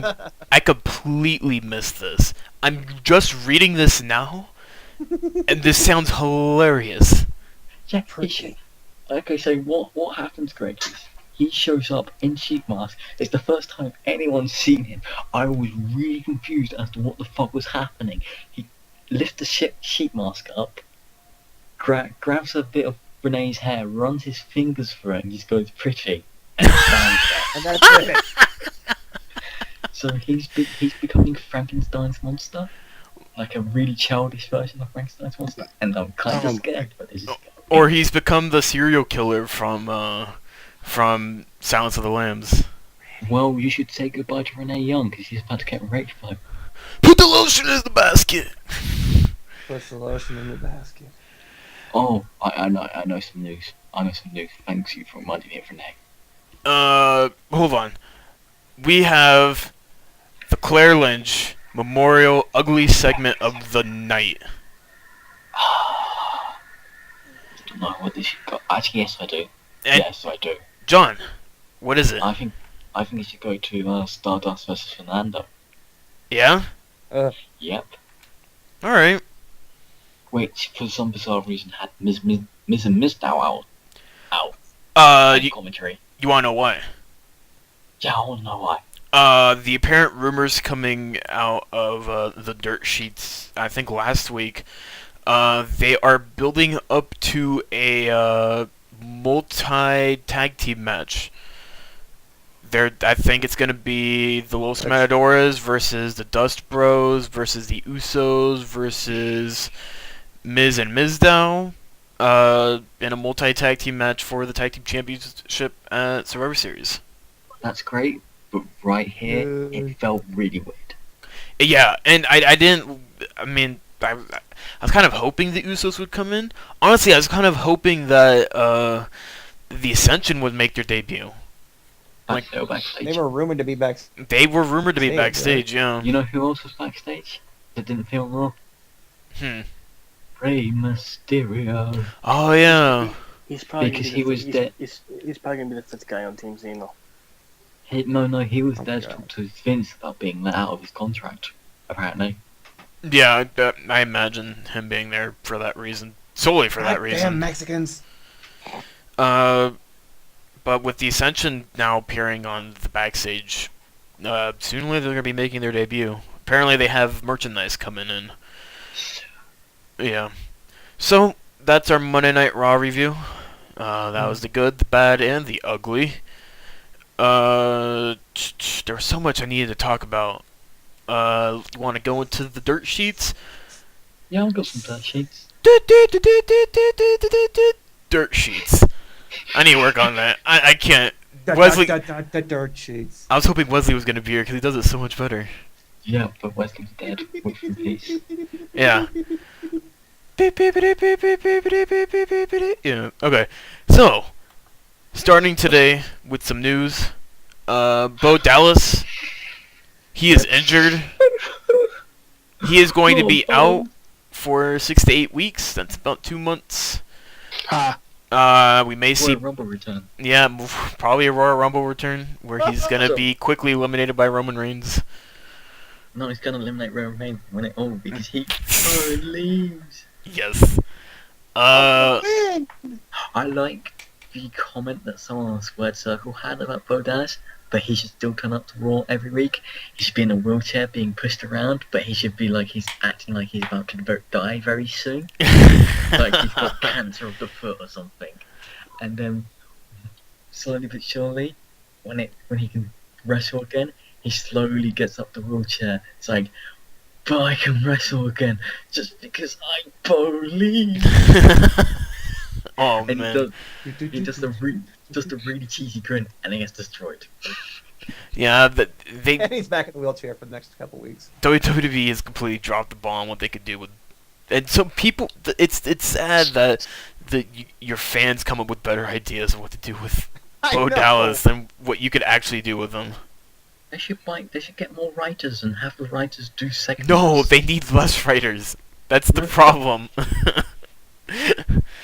missed this. I'm just reading this now, and this sounds hilarious. Yeah, okay, so what happens, Greg, is he shows up in sheet mask. It's the first time anyone's seen him. I was really confused as to what the fuck was happening. He lifts the sheet mask up, grabs a bit of Renee's hair, runs his fingers through it, and just goes pretty, and stands there. And that's it. So he's becoming Frankenstein's monster, like a really childish version of Frankenstein's monster, and I'm kind of scared where this is going. Or he's become the serial killer from Silence of the Lambs. Well, you should say goodbye to Renee Young because she's about to get raped by. Put the lotion in the basket. Puts the lotion in the basket. Oh, I know some news. I know some news. Thanks you for reminding me of Renee. Hold on. We have the Claire Lynch Memorial Ugly segment of the night. I don't know what this should go. Actually, yes, I do. And Yes, I do. John, what is it? I think it should go to Stardust versus Fernando. Yeah? Yep. Alright. Which, for some bizarre reason, had Miz and Mizdow out. Commentary. You wanna know why? Yeah, I wanna know why. The apparent rumors coming out of the dirt sheets, I think last week, they are building up to a multi-tag team match. I think it's gonna be the Los Matadores versus the Dust Bros versus the Usos versus Miz and Mizdow, in a multi-tag team match for the tag team championship at Survivor Series. That's great, but right here, it felt really weird. Yeah, and I didn't. I mean, I was kind of hoping the Usos would come in. Honestly, I was kind of hoping that the Ascension would make their debut. Like, they were backstage. They were rumored to be backstage. They were rumored to be backstage, right? yeah. You know who else was backstage that didn't feel raw? Rey Mysterio. Oh yeah. He's probably Because he was dead. He's probably gonna be the fifth guy on Team Zeno. He was there to God. talk to Vince about being let out of his contract, apparently. Yeah, I imagine him being there for that reason. Solely for that reason. Damn Mexicans. But with the Ascension now appearing on the backstage, soon they're going to be making their debut. Apparently they have merchandise coming in. Yeah. So, that's our Monday Night Raw review. That was the good, the bad, and the ugly. There was so much I needed to talk about. Want to go into the dirt sheets? Yeah, I've got some dirt sheets. Dirt sheets. I need to work on that. I can't. Wesley. The dirt sheets. I was hoping Wesley was going to be here because he does it so much better. Yeah, but Wesley's dead. Which in peace. Yeah. Yeah. Okay. So, starting today with some news. Bo Dallas. He is injured. He is going to be out for 6 to 8 weeks. That's about 2 months. We may see. Royal Rumble return. Yeah, probably a Royal Rumble return where he's gonna be quickly eliminated by Roman Reigns. No, he's gonna eliminate Roman Reigns when it all because he leaves. Yes. I like the comment that someone on Squared Circle had about Bo Dallas, but he should still turn up to Raw every week. He should be in a wheelchair being pushed around, but he should be like he's acting like he's about to die very soon. Like he's got cancer of the foot or something. And then, slowly but surely, when he can wrestle again, he slowly gets up the wheelchair. It's like, but I can wrestle again just because I believe. Oh And man. he does a really cheesy grin, and he gets destroyed. Yeah, And he's back in the wheelchair for the next couple weeks. WWE has completely dropped the ball on what they could do with. And so people, it's sad that your fans come up with better ideas of what to do with Bo Dallas than what you could actually do with them. They should get more writers and have the writers do segments. No, they need less writers. That's the problem.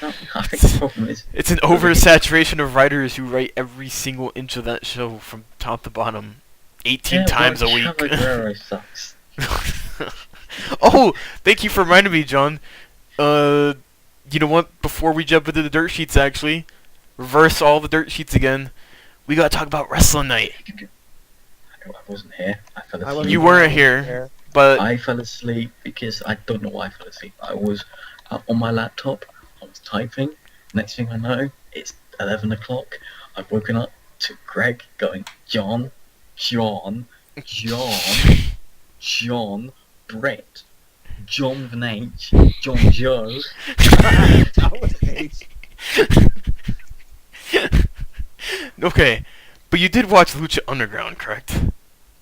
No, I think the problem is It's an oversaturation of writers who write every single inch of that show from top to bottom, 18 times a week. Guerrero sucks. Oh, thank you for reminding me, John. You know what? Before we jump into the dirt sheets, actually, reverse all the dirt sheets again. We gotta talk about Wrestling Night. I wasn't here. I fell I asleep. wasn't You weren't here, but I fell asleep because I don't know why I fell asleep. I was on my laptop. I was typing. Next thing I know, it's 11 o'clock. I've woken up to Greg going, John, Brett, John Van H, John Joe. That was an H. Okay, but you did watch Lucha Underground, correct?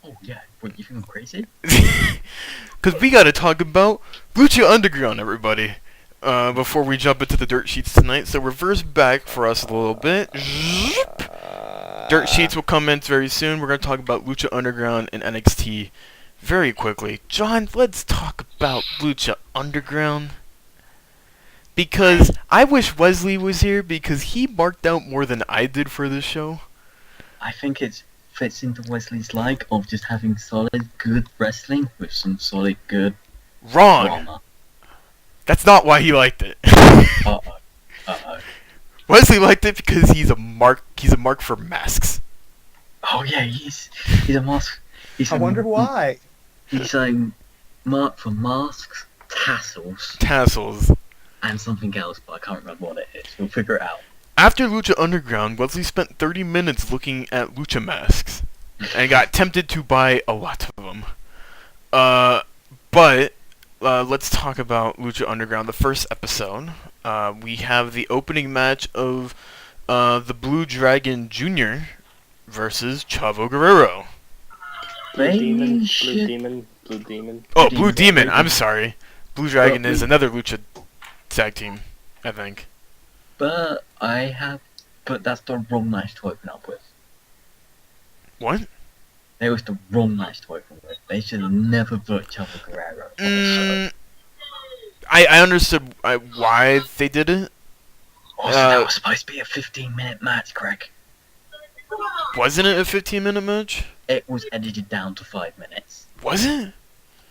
Oh yeah, what, you think I'm crazy? Because we gotta talk about Lucha Underground, everybody. Before we jump into the dirt sheets tonight, so reverse back for us a little bit. Dirt sheets will come in very soon. We're gonna talk about Lucha Underground and NXT very quickly. John, let's talk about Lucha Underground. Because I wish Wesley was here because he marked out more than I did for this show. I think it fits into Wesley's like of just having solid, good wrestling with some solid, good Wrong. drama. That's not why he liked it. Uh-oh. Uh-oh. Wesley liked it because he's a mark. He's a mark for masks. Oh yeah, he's a mask. I wonder why. He's a mark for masks, tassels, Tassels. and something else, but I can't remember what it is. We'll figure it out. After Lucha Underground, Wesley spent 30 minutes looking at lucha masks and got tempted to buy a lot of them. But let's talk about Lucha Underground. The first episode, we have the opening match of the Blue Dragon Jr. versus Chavo Guerrero. Blue Demon, should- Blue Demon, Blue Demon. Oh, Blue Blue Demon. Demon. I'm sorry. Blue Dragon Well, is another lucha tag team, I think. But that's the wrong match to open up with. What? That was the wrong match to open with. They should have never put Chavo Guerrero on the show. I understood why they did it. Also, that was supposed to be a 15-minute match, Craig. Wasn't it a 15-minute match? It was edited down to 5 minutes. Was it?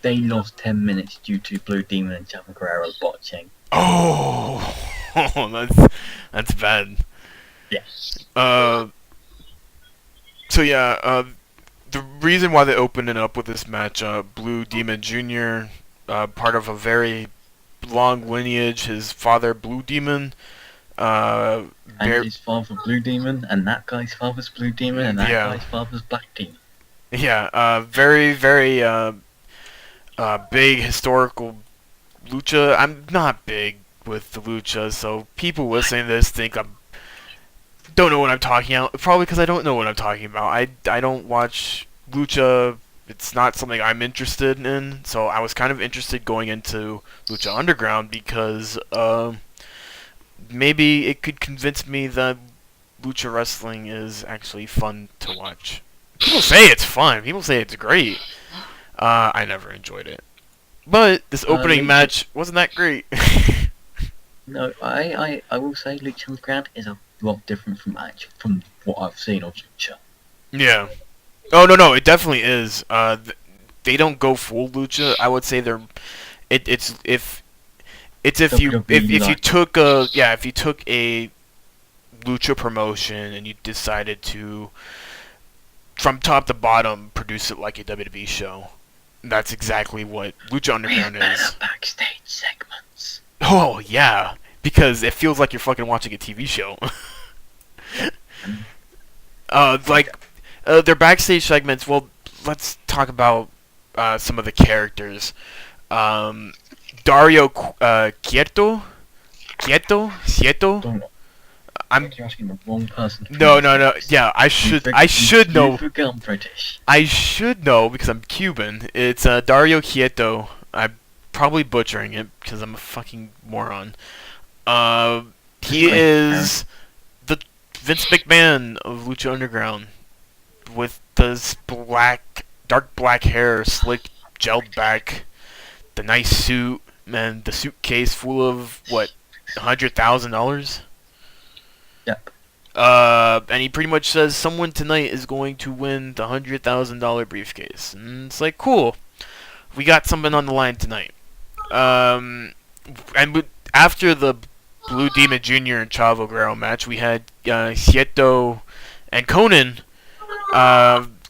They lost 10 minutes due to Blue Demon and Chavo Guerrero botching. Oh, that's bad. Yes. So yeah, the reason why they opened it up with this match, Blue Demon Jr., part of a very long lineage. His father, Blue Demon, And his father Blue Demon, and that guy's father's Blue Demon, and that Yeah. guy's father's Black Demon. yeah, very big historical lucha. I'm not big with the lucha, so people listening to this think don't know what I'm talking about. Probably because I don't know what I'm talking about. I don't watch lucha. It's not something I'm interested in. So I was kind of interested going into Lucha Underground because maybe it could convince me that lucha wrestling is actually fun to watch. People say it's fun. People say it's great. I never enjoyed it. But this opening match wasn't that great. No, I will say Lucha Underground is a lot different from what I've seen of Lucha. Yeah. Oh no, it definitely is. They don't go full lucha. I would say if you took a lucha promotion and you decided to from top to bottom produce it like a WWE show, that's exactly what Lucha Underground is. Backstage segments. Oh yeah, because it feels like you're fucking watching a TV show. Their backstage segments. Well, let's talk about some of the characters. Dario Quieto. Don't know. You're asking the wrong person. No. Yeah, I should know. You forget I'm British. I should know because I'm Cuban. It's Dario Quieto. I'm probably butchering it because I'm a fucking moron. He is the Vince McMahon of Lucha Underground with this dark black hair, slick, gelled back, the nice suit, and the suitcase full of, what, $100,000? Yep. And he pretty much says someone tonight is going to win the $100,000 briefcase. And it's like, cool. We got something on the line tonight. After the Blue Demon Jr. and Chavo Guerrero match, we had Sieto and Conan.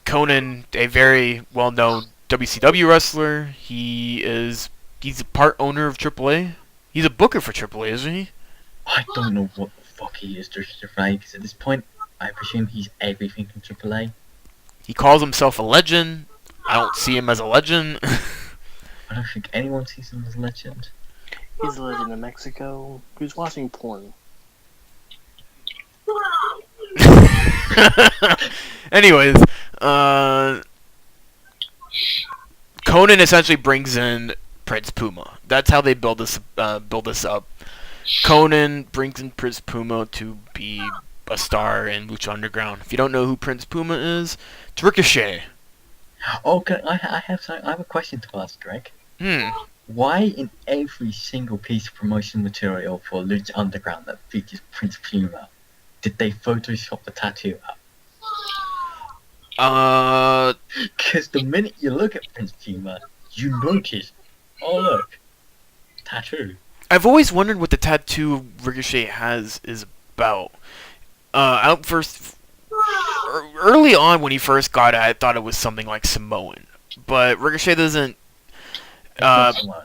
Conan, a very well-known WCW wrestler. He's a part owner of AAA. He's a booker for AAA, isn't he? I don't know what the fuck he is to AAA, because at this point, I presume he's everything in AAA. He calls himself a legend. I don't see him as a legend. I don't think anyone sees him as a legend. He's a legend in Mexico. Who's watching porn? Anyways, Conan essentially brings in Prince Puma. That's how they build this up. Conan brings in Prince Puma to be a star in Lucha Underground. If you don't know who Prince Puma is, it's Ricochet. Okay, I have a question to ask, Greg. Why in every single piece of promotional material for Lucha Underground that features Prince Puma did they Photoshop the tattoo out? Because the minute you look at Prince Puma, you notice, oh look, tattoo. I've always wondered what the tattoo Ricochet has is about. Early on when he first got it, I thought it was something like Samoan, but Ricochet doesn't.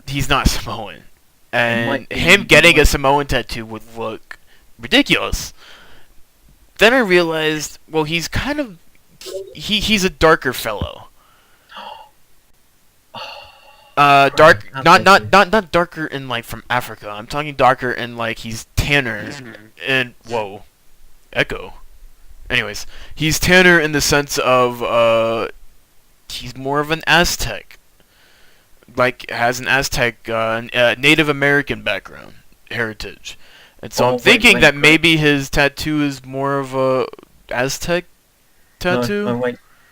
He's not Samoan, and him getting a Samoan tattoo would look ridiculous. Then I realized, well, he's kind of he's a darker fellow. Not darker in like from Africa. I'm talking darker in like he's tanner and whoa, echo. Anyways, he's tanner in the sense of he's more of an Aztec. Like has an Aztec Native American background heritage. And so I'm thinking that maybe his tattoo is more of a Aztec tattoo. No,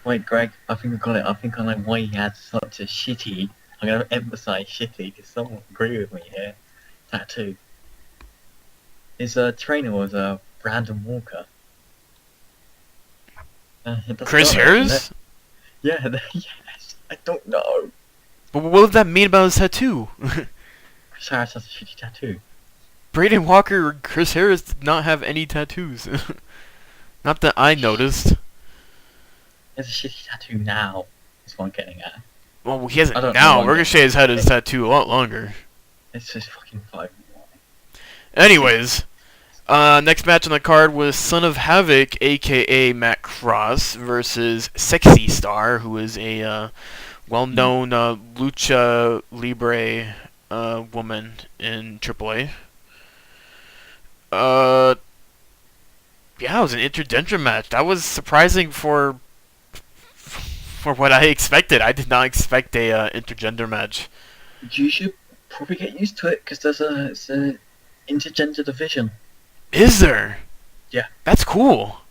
wait, Greg. I think I got it. I think I know why he had such a shitty. I'm gonna emphasize shitty because someone will agree with me here. Tattoo. His trainer was Brandon Walker. Chris Harris? Yeah, yes. I don't know. But what would that mean about his tattoo? Chris Harris has a shitty tattoo. Braden Walker or Chris Harris did not have any tattoos. Not that I noticed. He has a shitty tattoo now, is what I'm getting at. Well, he has it now. Ricochet has had his tattoo a lot longer. It's just fucking 5. Anyways, next match on the card was Son of Havoc, aka Matt Cross, versus Sexy Star, who is a well-known lucha libre woman in AAA. Yeah, it was an intergender match. That was surprising for what I expected. I did not expect a intergender match. You should probably get used to it because it's a intergender division. Is there? Yeah. That's cool.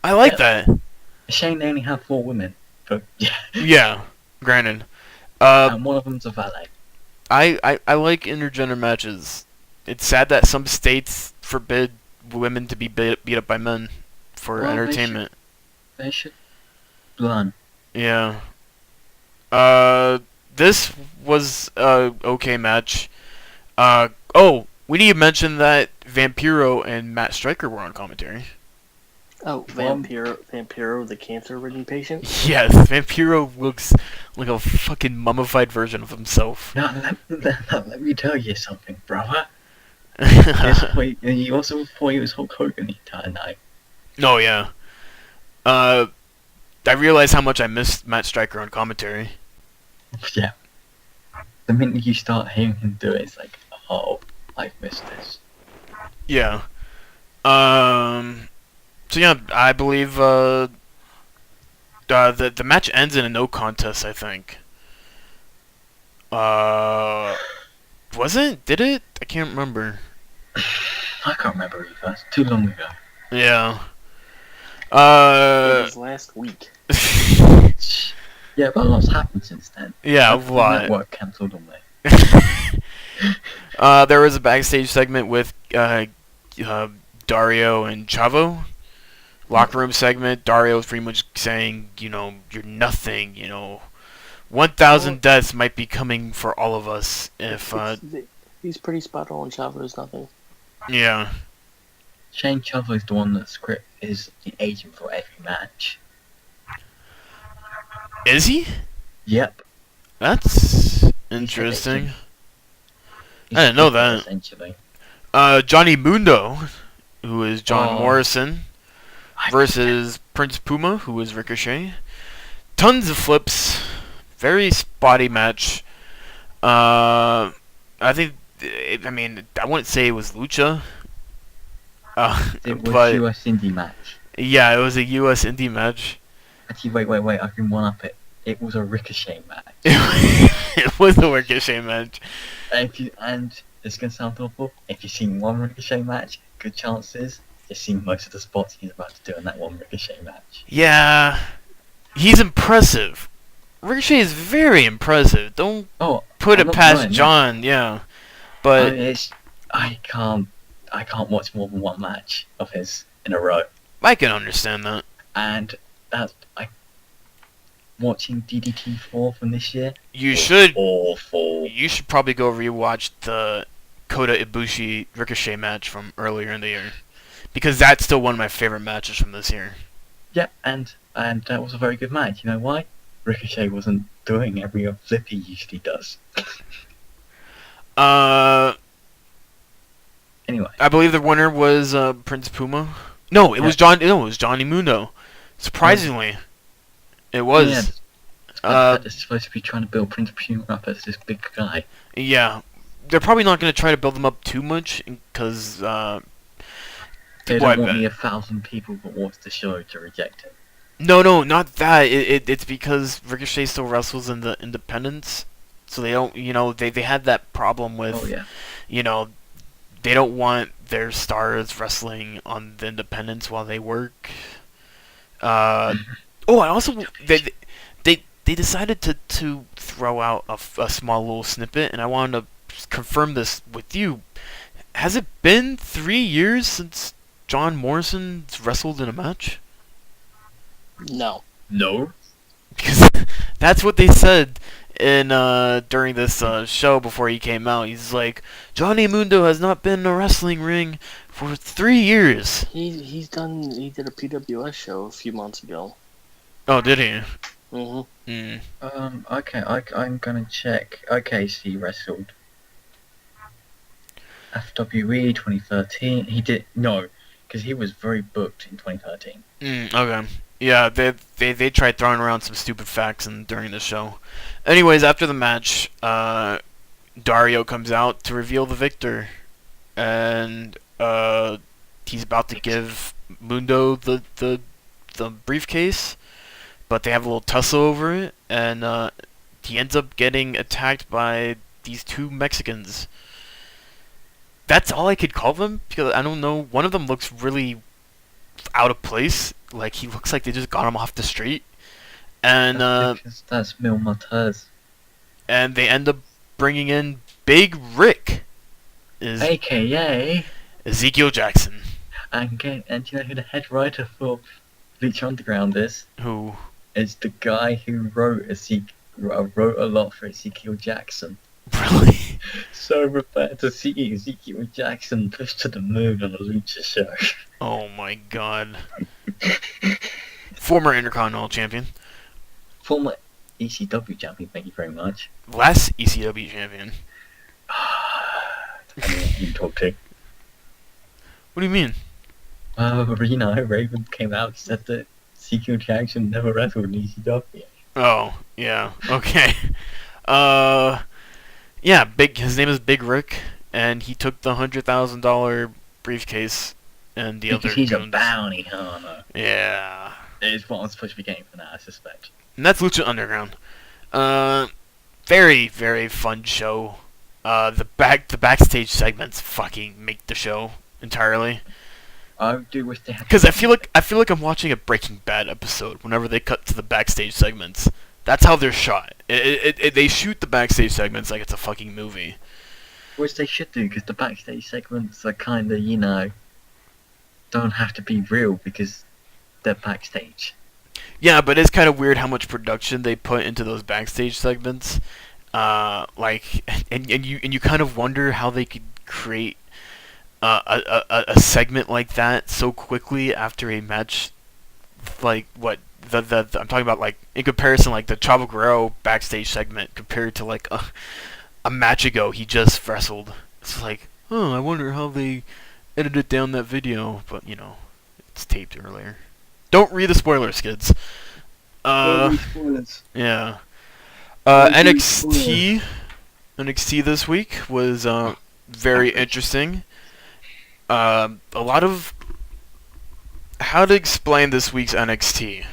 I like that. A shame they only have 4 women, but yeah. Yeah, granted. And one of them's a valet. I like intergender matches. It's sad that some states forbid women to be beat up by men for entertainment. They should learn. Yeah. This was a okay match. We need to mention that Vampiro and Matt Striker were on commentary. Oh, Vampiro, the cancer-ridden patient? Yes, Vampiro looks like a fucking mummified version of himself. Now, let me tell you something, brother. He also thought he was Hulk Hogan the entire night. Oh, yeah. I realized how much I missed Matt Striker on commentary. Yeah. The minute you start hearing him do it, it's like, oh, I've missed this. Yeah. So yeah, I believe the match ends in a no contest, I think. Wasn't? Did it? I can't remember. I can't remember either. It's too long ago. Yeah. It was last week. Yeah, but a lot's happened since then. Yeah, a lot. Network cancelled on me. There was a backstage segment with Dario and Chavo. Locker room segment. Dario was pretty much saying, you're nothing. 1,000 deaths might be coming for all of us if. He's pretty spot on. Chavo's nothing. Yeah. Shane Chavo is the one that is the agent for every match. Is he? Yep. That's interesting. I didn't know that. Essentially. Johnny Mundo, who is John Morrison, versus Prince Puma, who is Ricochet. Tons of flips. Very spotty match. I think I mean, I wouldn't say it was Lucha. It was But US Indie match. yeah, it was a U.S. indie match. Actually, wait, I can one up it. It was a Ricochet match. It was a Ricochet match. And it's gonna sound awful. If you've seen one Ricochet match, good chances you've seen most of the spots he's about to do in that one Ricochet match. Yeah, he's impressive. Ricochet is very impressive. Don't Oh, put I'm it not past denying that. John. Yeah, I but mean, I can't watch more than one match of his in a row. I can understand that. And that watching DDT 4 from this year. You was should. awful. You should probably go rewatch the Kota Ibushi Ricochet match from earlier in the year, because that's still one of my favorite matches from this year. Yeah, and that was a very good match. You know why? Ricochet wasn't doing every flip he usually does. Anyway, I believe the winner was Prince Puma. No, it was John. No, it was Johnny Mundo. Surprisingly, it was. they're supposed to be trying to build Prince Puma up as this big guy. Yeah, they're probably not going to try to build him up too much because They don't want me 1,000 people that watch the show to reject him. No, not that. It's because Ricochet still wrestles in the independents, so they don't. They had that problem with. Oh yeah. They don't want their stars wrestling on the independents while they work. And also they decided to throw out a small little snippet, and I wanted to confirm this with you. Has it been 3 years since John Morrison's wrestled in a match? No. No. Because that's what they said in during this show before he came out. He's like, Johnny Mundo has not been in a wrestling ring for 3 years. He did a PWS show a few months ago. Oh, did he? Okay, I'm gonna check. Okay, so he wrestled FWE 2013. He did no, because he was very booked in 2013. Okay. Yeah, they tried throwing around some stupid facts during the show. Anyways, after the match, Dario comes out to reveal the victor, and he's about to give Mundo the briefcase, but they have a little tussle over it, and he ends up getting attacked by these two Mexicans. That's all I could call them, because I don't know. One of them looks really out of place. Like, he looks like they just got him off the street. And that's Mil Martez. And they end up bringing in Big Rick, AKA Ezekiel Jackson. And do you know who the head writer for Lucha Underground is? Who? It's the guy who wrote a lot for Ezekiel Jackson. Really? So prepare to see Ezekiel Jackson pushed to the moon on a Lucha show. Oh my god. Former Intercontinental Champion. Former ECW champion, thank you very much. Last ECW champion. I mean, you can talk to. What do you mean? Raven came out and said that Ezekiel Jackson never wrestled in ECW. Oh, yeah. Okay. Yeah, his name is Big Rick, and he took the $100,000 briefcase and the because other he's goons. a bounty hunter. Yeah. It's what I'm supposed to be getting for that, I suspect. And that's Lucha Underground. Very, very fun show. The backstage segments fucking make the show entirely. I do wish they had. Because I feel like I'm watching a Breaking Bad episode whenever they cut to the backstage segments. That's how they're shot. They shoot the backstage segments like it's a fucking movie. Which they should do, because the backstage segments are kind of, don't have to be real because they're backstage. Yeah, but it's kind of weird how much production they put into those backstage segments. And you kind of wonder how they could create a segment like that so quickly after a match. Like what I'm talking about, like in comparison, like the Chavo Guerrero backstage segment compared to like a match ago he just wrestled. It's like, oh, I wonder how they edited down that video, but it's taped earlier. Don't read the spoilers, kids. Spoilers. Yeah. NXT this week was very Average. interesting. A lot of how to explain this week's NXT.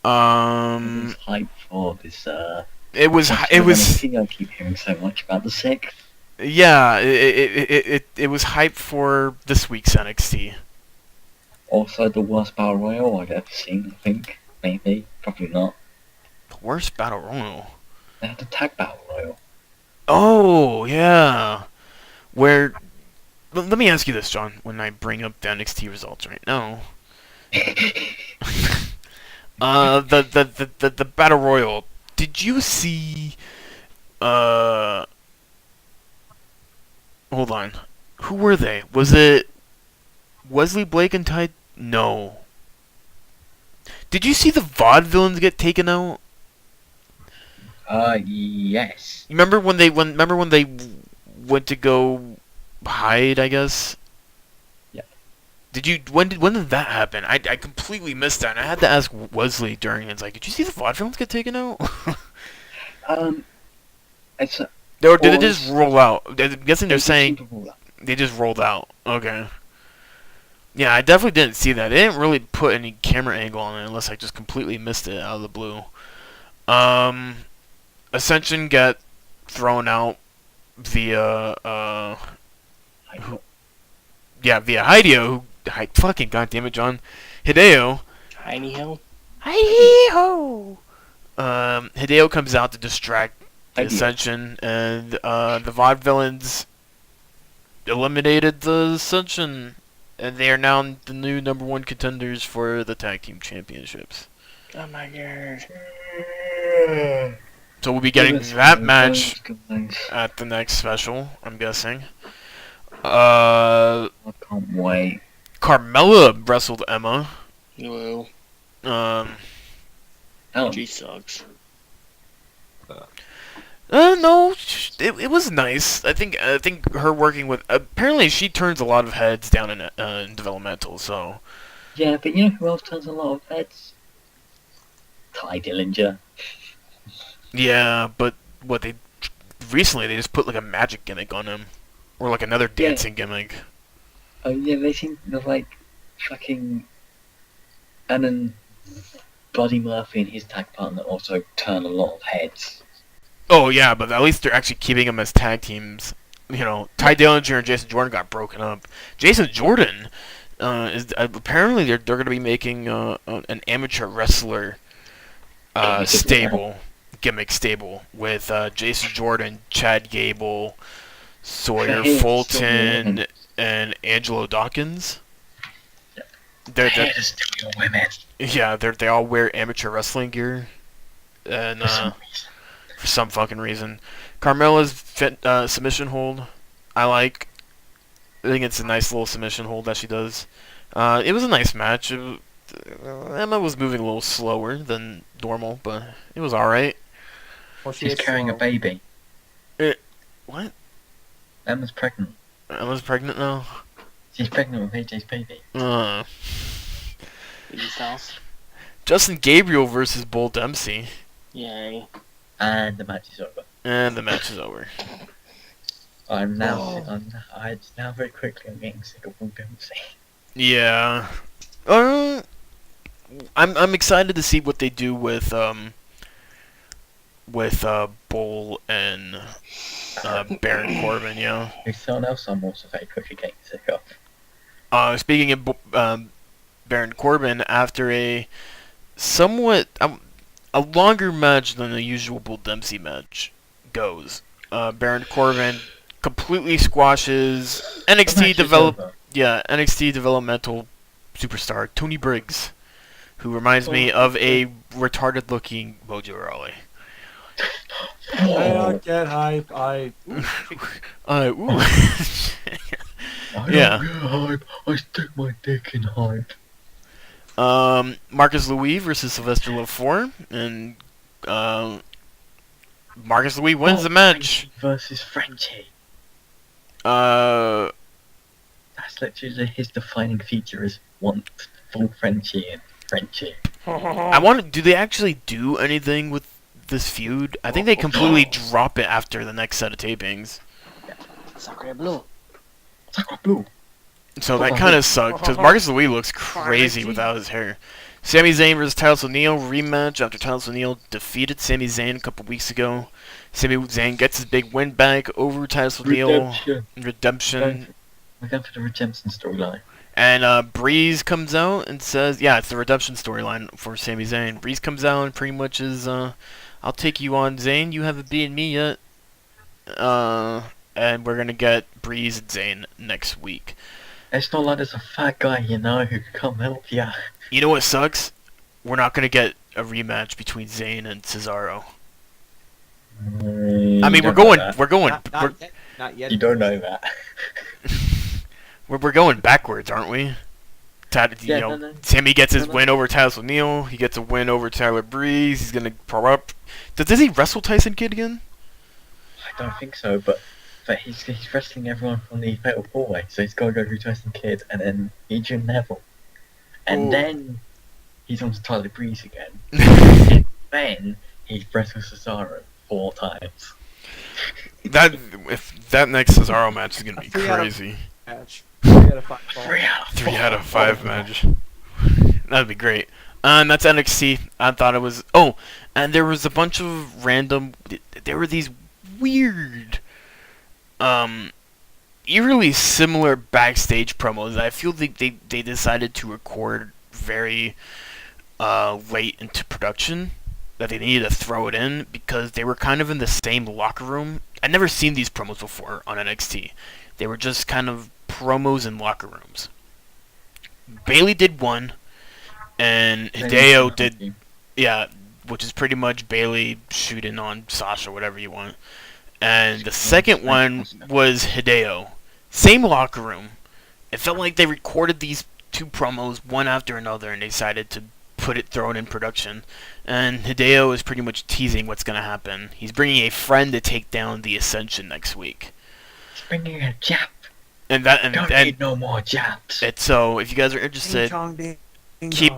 Everyone's hyped for this. It was It was. I keep hearing so much about the 6th. yeah, it was hype for this week's NXT. Also, the worst battle royal I've ever seen. I think maybe, probably not. The worst battle royal. They had the tag battle royal. Oh yeah, where? Let me ask you this, John. When I bring up the NXT results right now, the battle royal. Did you see? Hold on. Who were they? Was it Wesley Blake and Ty? No. Did you see the Vaudevillains get taken out? Yes. Remember when they went to go hide? I guess. Yeah. Did you? When did that happen? I completely missed that. And I had to ask Wesley during. It's like, did you see the Vaudevillains get taken out? It's. Or did it just roll out? I'm guessing they're saying Super they just rolled out. Okay. Yeah, I definitely didn't see that. They didn't really put any camera angle on it unless I just completely missed it out of the blue. Ascension got thrown out via via Hideo. Fucking goddamn it, John. Hideo. Hideo. Hideo. Hideo comes out to distract the Ascension, and the Vaudevillains eliminated the Ascension, and they are now the new #1 contenders for the tag team championships. Oh my god. So we'll be getting that match at the next special, I'm guessing. I can't wait. Carmella wrestled Emma. Well, she sucks. No, it was nice. I think her working with, apparently she turns a lot of heads down in developmental. So Yeah, but you know who else turns a lot of heads? Ty Dillinger. yeah, but they recently just put like a magic gimmick on him, or like another dancing gimmick. Oh yeah, they seem to like fucking. And then Buddy Murphy and his tag partner also turn a lot of heads. Oh yeah, but at least they're actually keeping them as tag teams. You know, Ty Dillinger and Jason Jordan got broken up. Jason Jordan is apparently they're going to be making an amateur wrestler gimmick stable with Jason Jordan, Chad Gable, Sawyer Fulton, and Angelo Dawkins. They're yeah, they all wear amateur wrestling gear, and for some fucking reason, Carmella's submission hold, I think it's a nice little submission hold that she does. It was a nice match. Emma was moving a little slower than normal, but it was alright. Well, She's carrying a baby. What? Emma's pregnant. Emma's pregnant now? She's pregnant with AJ's baby. Baby's house. Justin Gabriel versus Bull Dempsey. Yay. And the match is over. And the match is over. I'm now very quickly I'm getting sick of Bull Dempsey. Yeah. I'm excited to see what they do with Bull and Baron Corbin. Yeah. There's someone else I'm also very quickly getting sick of. Speaking of Baron Corbin, after a somewhat a longer match than the usual Bull Dempsey match goes, Baron Corbin completely squashes NXT developmental superstar Tony Briggs, who reminds me of a retarded-looking Mojo Rawley. I don't get hype. Ooh. I Yeah. don't get hype. I stick my dick in hype. Marcus Louis versus Sylvester Lefort, and Marcus Louis wins the match. Versus Frenchie. Uh, That's literally his defining feature is one full Frenchie and Frenchie. do they actually do anything with this feud? I think they completely drop it after the next set of tapings. Sacre Blue. Sacre Blue. So that kind of sucked, because Marcus Louis looks crazy without his hair. Sami Zayn versus Titus O'Neil rematch after Titus O'Neil defeated Sami Zayn a couple weeks ago. Sami Zayn gets his big win back over Titus O'Neil. Redemption. We're going for the redemption storyline. And Breeze comes out and says, yeah, it's the redemption storyline for Sami Zayn. Breeze comes out and pretty much is, I'll take you on, Zayn. You haven't beaten me yet. And we're going to get Breeze and Zayn next week. It's not like there's a fat guy, who can come help ya. You know what sucks? We're not going to get a rematch between Zayn and Cesaro. I mean, we're going. Not yet. You don't know that. We're going backwards, aren't we? No. Sammy gets his win over Titus O'Neil. He gets a win over Tyler Breeze. He's gonna pro up. Does he wrestle Tyson Kidd again? I don't think so, but he's wrestling everyone from the Fatal 4-Way, so he's got to go through Tyson Kidd and then Adrian Neville. And then he's on to Tyler Breeze again. And then he wrestles Cesaro 4 times. That next Cesaro match is gonna be crazy. Match. 3 out of 5. 3 out of 5 match. That'd be great. That's NXT. I thought it was. Oh, and there was a bunch of random. There were these weird, eerily similar backstage promos. I feel like they decided to record very late into production. That they needed to throw it in because they were kind of in the same locker room. I'd never seen these promos before on NXT. They were just kind of promos in locker rooms. Bayley did one, and Hideo did, which is pretty much Bayley shooting on Sasha, whatever you want. And the second one was Hideo. Same locker room. It felt like they recorded these 2 promos one after another and they decided to throw it in production. And Hideo is pretty much teasing what's going to happen. He's bringing a friend to take down the Ascension next week. He's bringing a Jap. Don't need no more Japs. So if you guys are interested, keep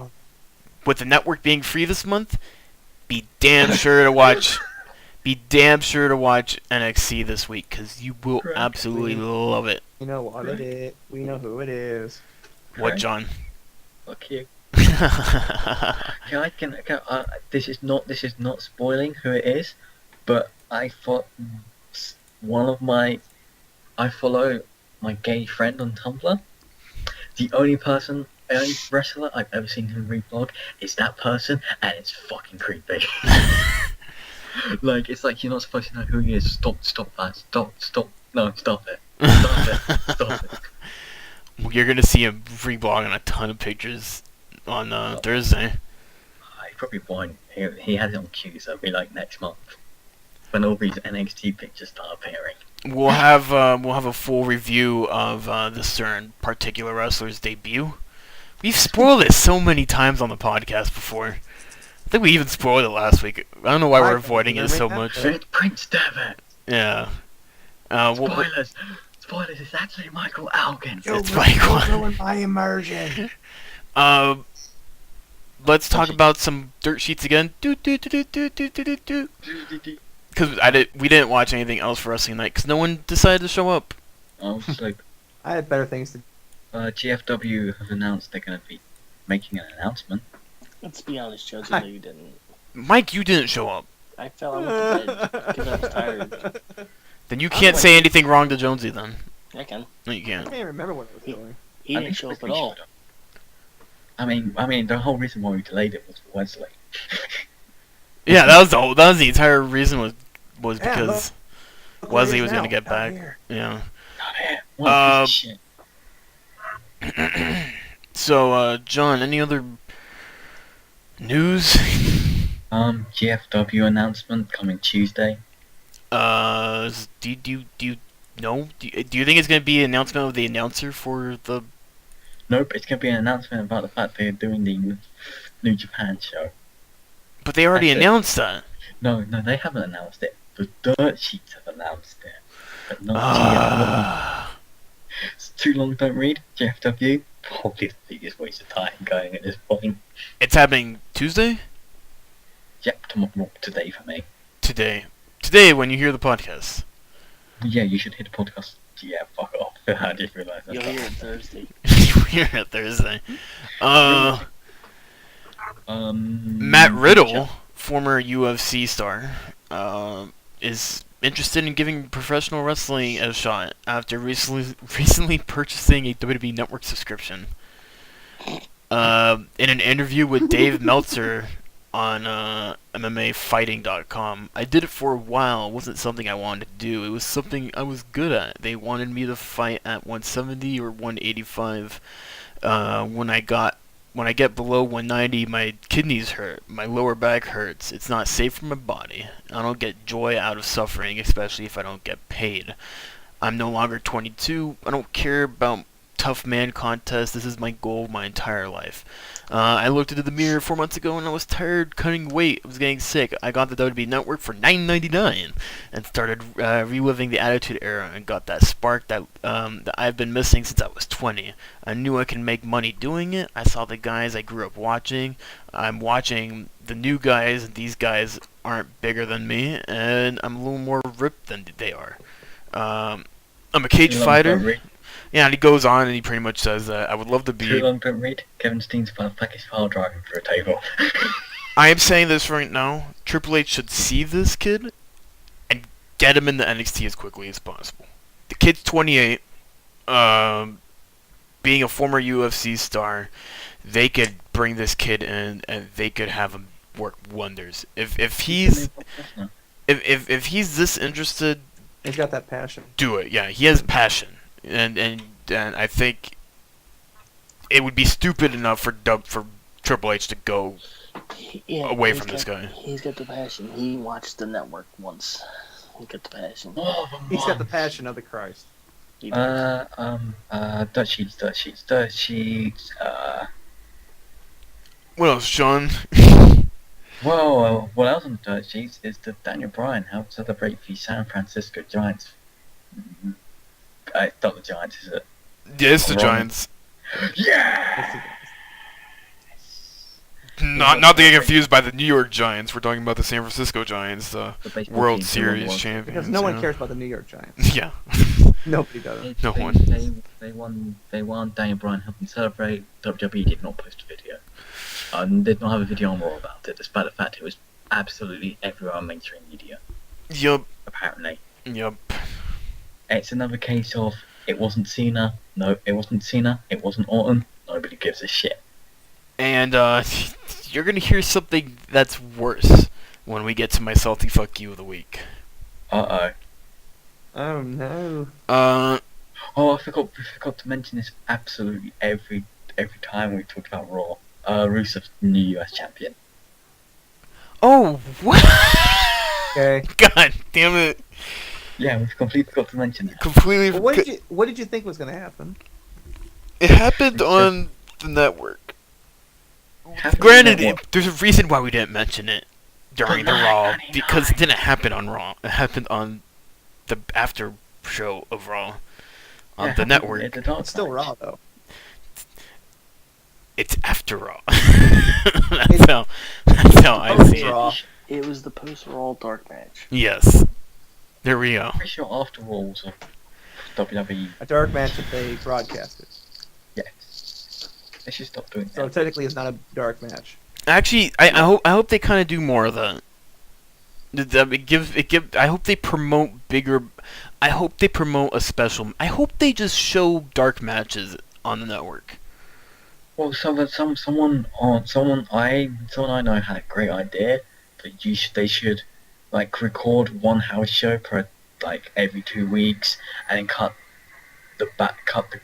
with the network being free this month. Be damn sure to watch. Be damn sure to watch NXT this week because you will absolutely love it. You know what it is. We know who it is. What, John? Fuck you. This is not spoiling who it is, but I thought I follow my gay friend on Tumblr. The only wrestler I've ever seen him reblog is that person, and it's fucking creepy. Like, it's like you're not supposed to know who he is. Stop that. Stop. No, stop it. Stop it. You're gonna see him reblogging a ton of pictures on Thursday. He probably won't. He has it on queue, so it'll be like next month when all these NXT pictures start appearing. We'll have a full review of this certain particular wrestler's debut. We've spoiled it so many times on the podcast before. I think we even spoiled it last week. I don't know why we're avoiding it so much. It's Prince Devitt. Yeah. Spoilers. Spoilers. It's actually Michael Elgin. It's Michael. Ruin my immersion. Let's talk about some dirt sheets again. Because we didn't watch anything else for Wrestling Night because no one decided to show up. I had better things to do. GFW have announced they're going to be making an announcement. Let's be honest, Josie, no, you didn't. Mike, you didn't show up. I fell out of bed because I was tired. Then you can't say anything wrong to Jonesy then. I can. No, you can't. I can't remember what I was doing. He didn't show up at all. I mean, the whole reason why we delayed it was for Wesley. Yeah, that was the entire reason was because Wesley was gonna get back. Here. Yeah. What shit. So, John, any other news? GFW announcement coming Tuesday. Do you know? Do you think it's gonna be an announcement of the announcer for the? Nope, it's gonna be an announcement about the fact they're doing the New Japan show. But they already announced that. No, they haven't announced it. The dirt sheets have announced it, but not GFW. It's too long, don't read. GFW, probably the biggest waste of time going at this point. It's happening Tuesday? Yep, today for me. Today when you hear the podcast. Yeah, you should hear the podcast Yeah, fuck off. How do you realise that? You'll hear it Thursday. Here at Thursday. Uh, Matt Lucha. Riddle, former UFC star, is interested in giving professional wrestling a shot after recently purchasing a WWE Network subscription. In an interview with Dave Meltzer on MMAfighting.com, I did it for a while. It wasn't something I wanted to do. It was something I was good at. They wanted me to fight at 170 or 185. When I get below 190, my kidneys hurt, my lower back hurts. It's not safe for my body. I don't get joy out of suffering, especially if I don't get paid. I'm no longer 22. I don't care about tough man contests. This is my goal my entire life. I looked into the mirror 4 months ago and I was tired cutting weight. I was getting sick. I got the WWE Network for $9.99 and started reliving the Attitude Era and got that spark that I've been missing since I was 20. I knew I could make money doing it. I saw the guys I grew up watching. I'm watching the new guys, and these guys aren't bigger than me, and I'm a little more ripped than they are. I'm a cage fighter. Yeah, and he goes on and he pretty much says that I would love to be... Too long, don't read. Kevin Steen's package file driving through a table. I am saying this right now. Triple H should see this kid and get him in the NXT as quickly as possible. The kid's 28. Being a former UFC star, they could bring this kid in and they could have him work wonders. If he's this interested, He's got that passion. do it. Yeah, he has passion. And I think it would be stupid enough for Triple H to go away from this guy. He's got the passion. He watched the network once. He's got the passion. He's got the passion of the Christ. Dirt sheets. What else, Sean? Well, what else on the dirt sheets is that Daniel Bryan helped celebrate the San Francisco Giants. It's not the Giants, is it? Yeah, it's the Giants. Yeah! Not to get confused by the New York Giants. We're talking about the San Francisco Giants, the World Series champions. Because no one cares about the New York Giants. Yeah. Nobody does. No one. They won. Daniel Bryan helped them celebrate. WWE did not post a video. Did not have a video on Raw about it, despite the fact it was absolutely everywhere on mainstream media. Yup. Apparently. Yup. It's another case of, it wasn't Cena. No, it wasn't Cena. It wasn't Orton. Nobody gives a shit. And you're gonna hear something that's worse when we get to my salty fuck you of the week. Uh-oh. Oh no. Oh, I forgot to mention this absolutely every time we talked about Raw. Rusev's new US champion. Oh, what? Okay. God damn it. Yeah, we've completely forgot to mention it. Completely. Well, what did you think was going to happen? It happened on the network. Granted, there's a reason why we didn't mention it during the Raw, because it didn't happen on Raw. It happened on the after show of Raw on the network. It's still Raw, though. It's after Raw. that's how I see it. It was the post-Raw dark match. Yes. There we go. Pretty sure after Raw was a WWE. A dark match that they broadcasted. Yes. They should stop doing that. So technically, it's not a dark match. Actually, I hope they kind of do more of that. I hope they promote bigger. I hope they promote a special. I hope they just show dark matches on the network. Well, someone I know had a great idea that they should like record one house show per like every 2 weeks and then cut the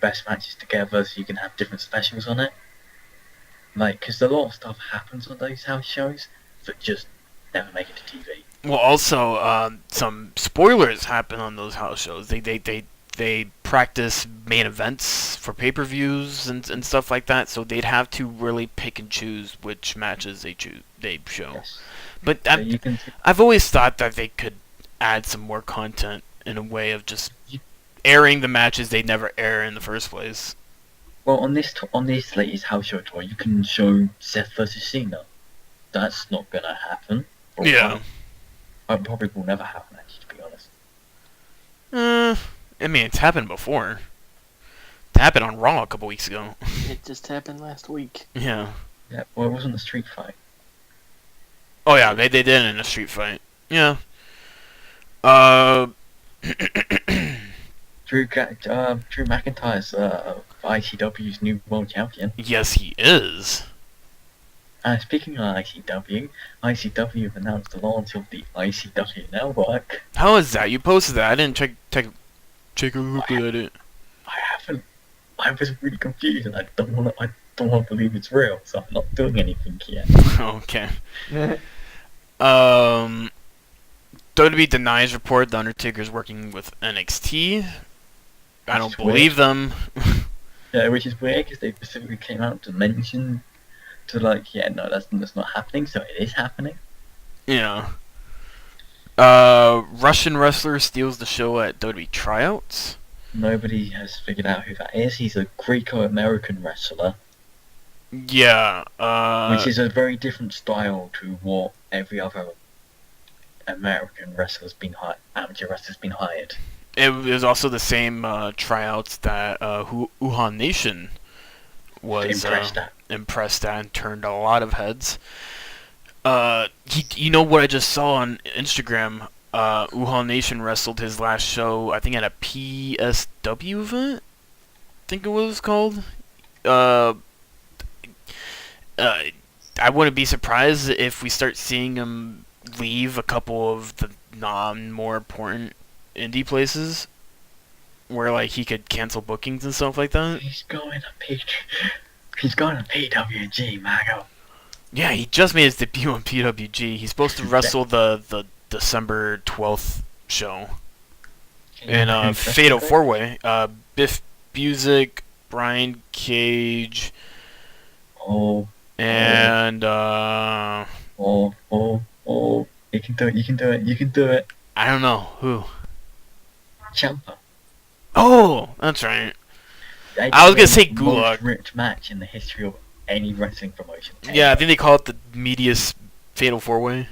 best matches together so you can have different specials on it. Like, because a lot of stuff happens on those house shows that just never make it to TV. Well, also, some spoilers happen on those house shows. They practice main events for pay-per-views and stuff like that, so they'd have to really pick and choose which matches they show. Yes. But So I've always thought that they could add some more content in a way of just airing the matches they never air in the first place. Well, on this latest house show tour, you can show Seth versus Cena. That's not gonna happen. Yeah. It probably will never happen, actually, to be honest. I mean, it's happened before. It happened on Raw a couple weeks ago. It just happened last week. Yeah. Yeah, well, it wasn't a street fight. Oh yeah, they did in a street fight. Yeah. Uh. Drew McIntyre's ICW's new world champion. Yes, he is. Speaking of ICW have announced the launch of the ICW Network. How is that? You posted that. I didn't check a look at it. I haven't. I was really confused, and I don't want to believe it's real, so I'm not doing anything yet. Okay. WWE denies report the Undertaker's working with NXT. I don't That's believe them. Yeah, which is weird because they specifically came out to mention, no, that's not happening. So it is happening. Yeah. Russian wrestler steals the show at WWE tryouts. Nobody has figured out who that is. He's a Greco-American wrestler, Yeah. which is a very different style to what every other American wrestler's been amateur wrestler's been hired. It was also the same tryouts that Wuhan Nation was impressed at and turned a lot of heads. You know what I just saw on Instagram? Wuhan Nation wrestled his last show, I think, at a PSW event. I think it was called. I wouldn't be surprised if we start seeing him leave a couple of the more important indie places where like he could cancel bookings and stuff like that. He's going to PWG, Mago. Yeah, he just made his debut on PWG. He's supposed to wrestle the December 12th show in a Fatal 4-Way. Biff Busick, Brian Cage, and you can do it. I don't know who. Ciampa. Oh, that's right. I was gonna say Gulag. Most ripped match in the history of any wrestling promotion. Yeah, I think they call it the Media's Fatal 4-Way.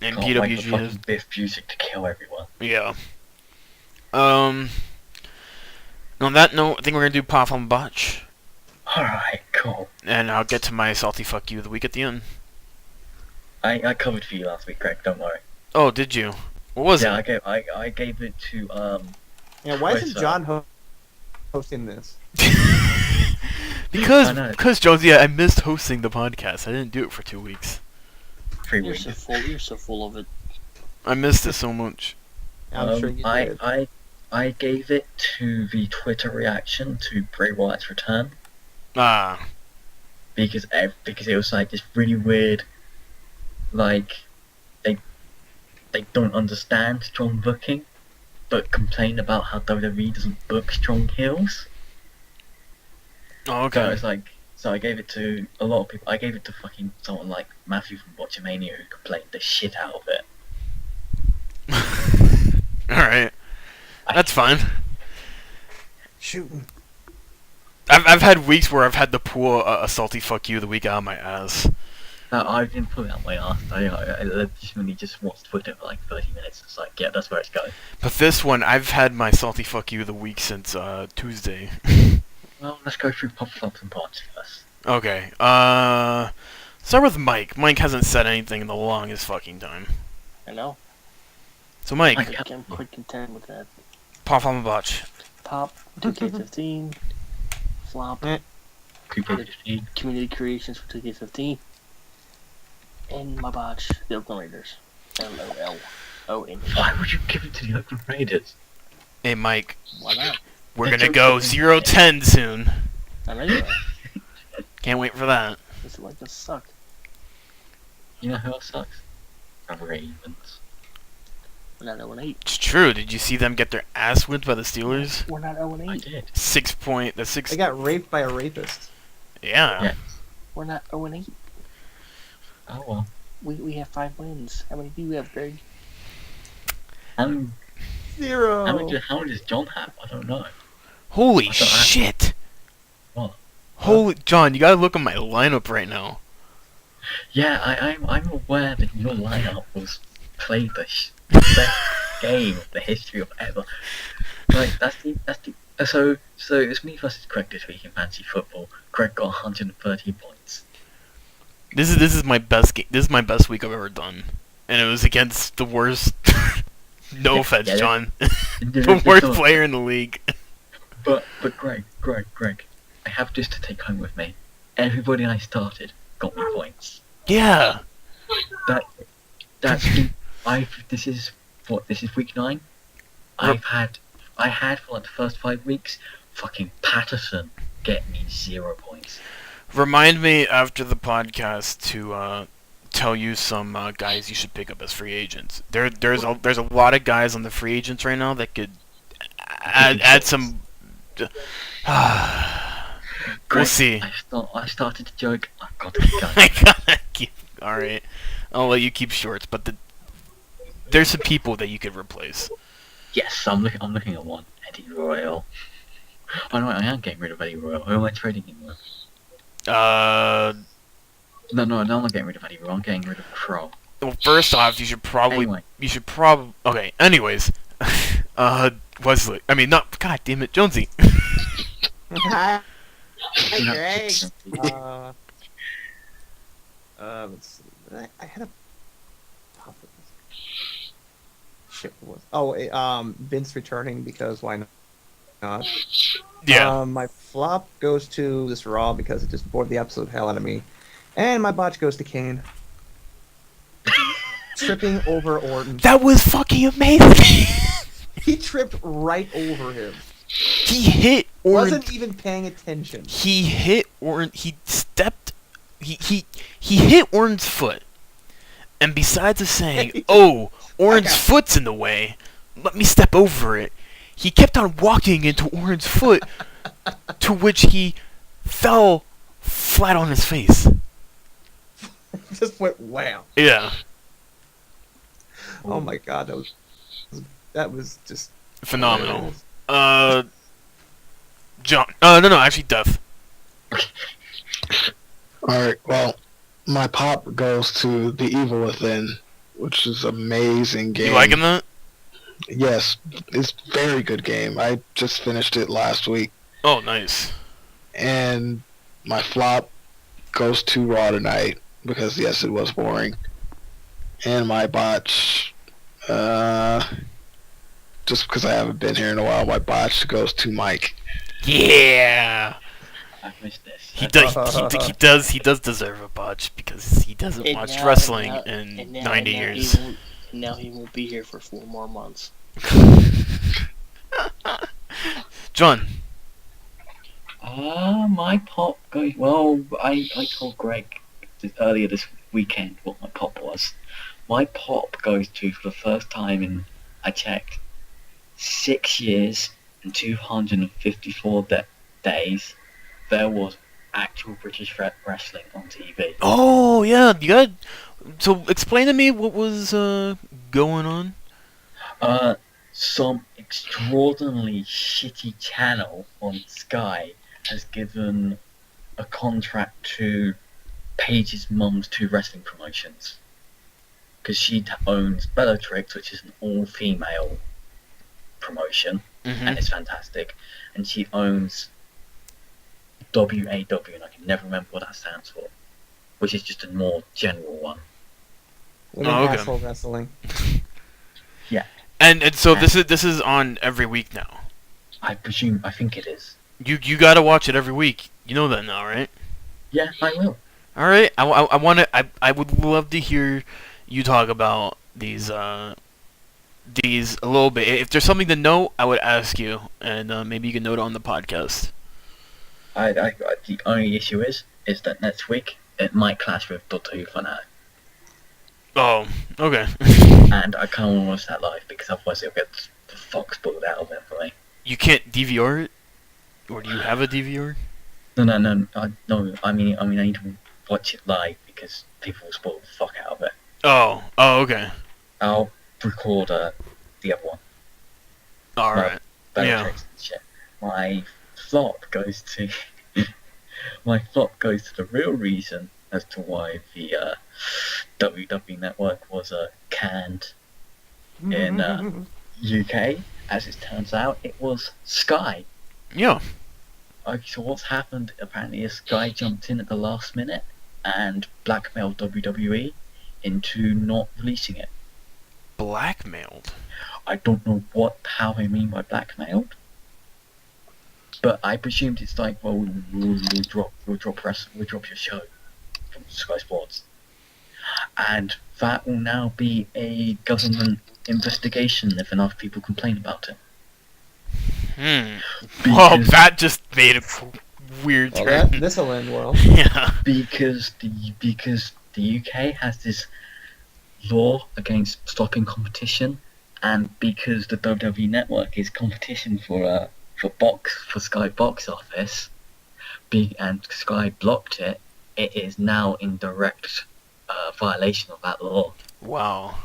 And Can't wait for PWG fucking is. Biff Busick to kill everyone. Yeah. On that note, I think we're gonna do Pop on Botch. Alright, cool. And I'll get to my salty fuck you of the week at the end. I covered for you last week, Greg, don't worry. Oh, did you? What was Yeah, it? I gave it to Yeah, why isn't Twister. John hosting this? because Jonesy, I missed hosting the podcast. I didn't do it for 2 weeks. 3 You're weeks. so full of it. I missed it so much. I'm sure you did. I gave it to the Twitter reaction to Bray Wyatt's return Ah. because it was like this really weird, like they don't understand strong booking, but complain about how WWE doesn't book strong heels. Oh, So okay. it's like, so I gave it to a lot of people. I gave it to fucking someone like Matthew from Botchamania who complained the shit out of it. Alright. That's fine. Shooting. I've had weeks where I've had to pull a salty fuck you of the week out of my ass. I didn't put it out my ass. I legitimately just watched Twitter for like 30 minutes. It's like, yeah, that's where it's going. But this one, I've had my salty fuck you of the week since Tuesday. Well, let's go through pop flops and parts first. Okay. Start with Mike. Mike hasn't said anything in the longest fucking time. I know. So Mike, I'm quite content with that. Pop on the Botch. Pop, 2K15. Flop, 2K15. community creations for 2K15. And my botch, the Oakland Raiders. LOL. Why would you give it to the Oakland Raiders? Hey Mike, Why not? we're gonna go 0-10 soon. I'm ready for that. Can't wait for that. This is like this suck. You know who else sucks? The Ravens. We're not 0-8. It's true. Did you see them get their ass whipped by the Steelers? We're not I 0-8. did. 6 point. The 6. They got raped by a rapist. Yeah. Yeah. We're not 0-8. Oh well. We have 5 wins. How many do you have, Greg? How 0. how many does John have? I don't know. Holy I thought shit! What? Holy John, you gotta look at my lineup right now. Yeah, I'm aware that your lineup was played the best game of the history of ever. Like so it's me versus Greg this week in fantasy football. Greg got 130 points. This is my best game. This is my best week I've ever done, and it was against the worst. No offense, yeah, John. There The is worst this player in the league. But Greg, I have this to take home with me. Everybody I started got me points. Yeah. That's this is week 9. I had for like the first 5 weeks fucking Patterson get me 0 points. Remind me after the podcast to tell you some guys you should pick up as free agents. There's a lot of guys on the free agents right now that could add some. We'll see. I started to joke. I've got to keep going. I gotta keep. All right, I'll let you keep shorts, but there's some people that you could replace. Yes, I'm looking at one. Eddie Royal. Oh no, I am getting rid of Eddie Royal. Who am I trading him with? No, I'm not getting rid of Eddie Royal. I'm getting rid of Crow. Well, first off, you should probably. Okay. Anyways, Wesley. I mean, not. God damn it, Jonesy. Hi, No, Greg. no. Let's see. I had a pop of this. Shit, what was? Oh, Vince returning because why not? Yeah. My flop goes to this Raw because it just bored the absolute hell out of me, and my botch goes to Kane. Tripping over Orton. That was fucking amazing. He tripped right over him. He hit Orton. Wasn't even paying attention. He hit Orton. He stepped. He hit Orton's foot. And besides of saying, "Oh, Orton's foot's in the way. Let me step over it," he kept on walking into Orton's foot, to which he fell flat on his face. Just went wham. Yeah. Oh my god, that was just Phenomenal. John. No, actually, Death. Alright, well, my pop goes to The Evil Within, which is an amazing game. You liking that? Yes, it's a very good game. I just finished it last week. Oh, nice. And my flop goes to Raw tonight, because yes, it was boring. And my botch, just because I haven't been here in a while, my botch goes to Mike. Yeah. I've missed this. He does deserve a botch because he doesn't watch wrestling in 90 years. Now he won't be here for 4 more months. John. My pop goes. Well, I told Greg earlier this weekend what my pop was. My pop goes to, for the first time in, I checked, 6 years and 254 days, there was actual British wrestling on TV. Oh yeah, you got. So explain to me what was going on. Some extraordinarily shitty channel on Sky has given a contract to Paige's mum's 2 wrestling promotions. Because she owns Bellatrix, which is an all-female promotion, and it's fantastic. And she owns WAW, and I can never remember what that stands for, which is just a more general one. Women Oh, okay. asshole wrestling. Yeah. And so this is on every week now. I think it is. You gotta watch it every week. You know that now, right? Yeah, I will. All right. I would love to hear you talk about these a little bit. If there's something to note, I would ask you, and maybe you can note it on the podcast. The only issue is that next week it might clash with Doctor Who Fanatic. Oh, okay. And I can't want to watch that live because otherwise it'll get the fuck spoiled out of it for me. You can't DVR it, or do you have a DVR? No. I mean, I need to watch it live because people will spoil the fuck out of it. Oh, okay. I'll record the other one. All right. Bellatrix and shit. My flop goes to the real reason as to why the WWE Network was canned. in UK. As it turns out, it was Sky. Yeah. Okay, so what's happened apparently is Sky jumped in at the last minute and blackmailed WWE into not releasing it. Blackmailed. I don't know how they mean by blackmailed, but I presumed it's like, well, we'll drop your show from Sky Sports, and that will now be a government investigation if enough people complain about it. Well, that just made a weird Well, turn. this'll end well. Yeah. Because the UK has this law against stopping competition, and because the WWE Network is competition for Sky box office, and Sky blocked it, it is now in direct violation of that law. Wow.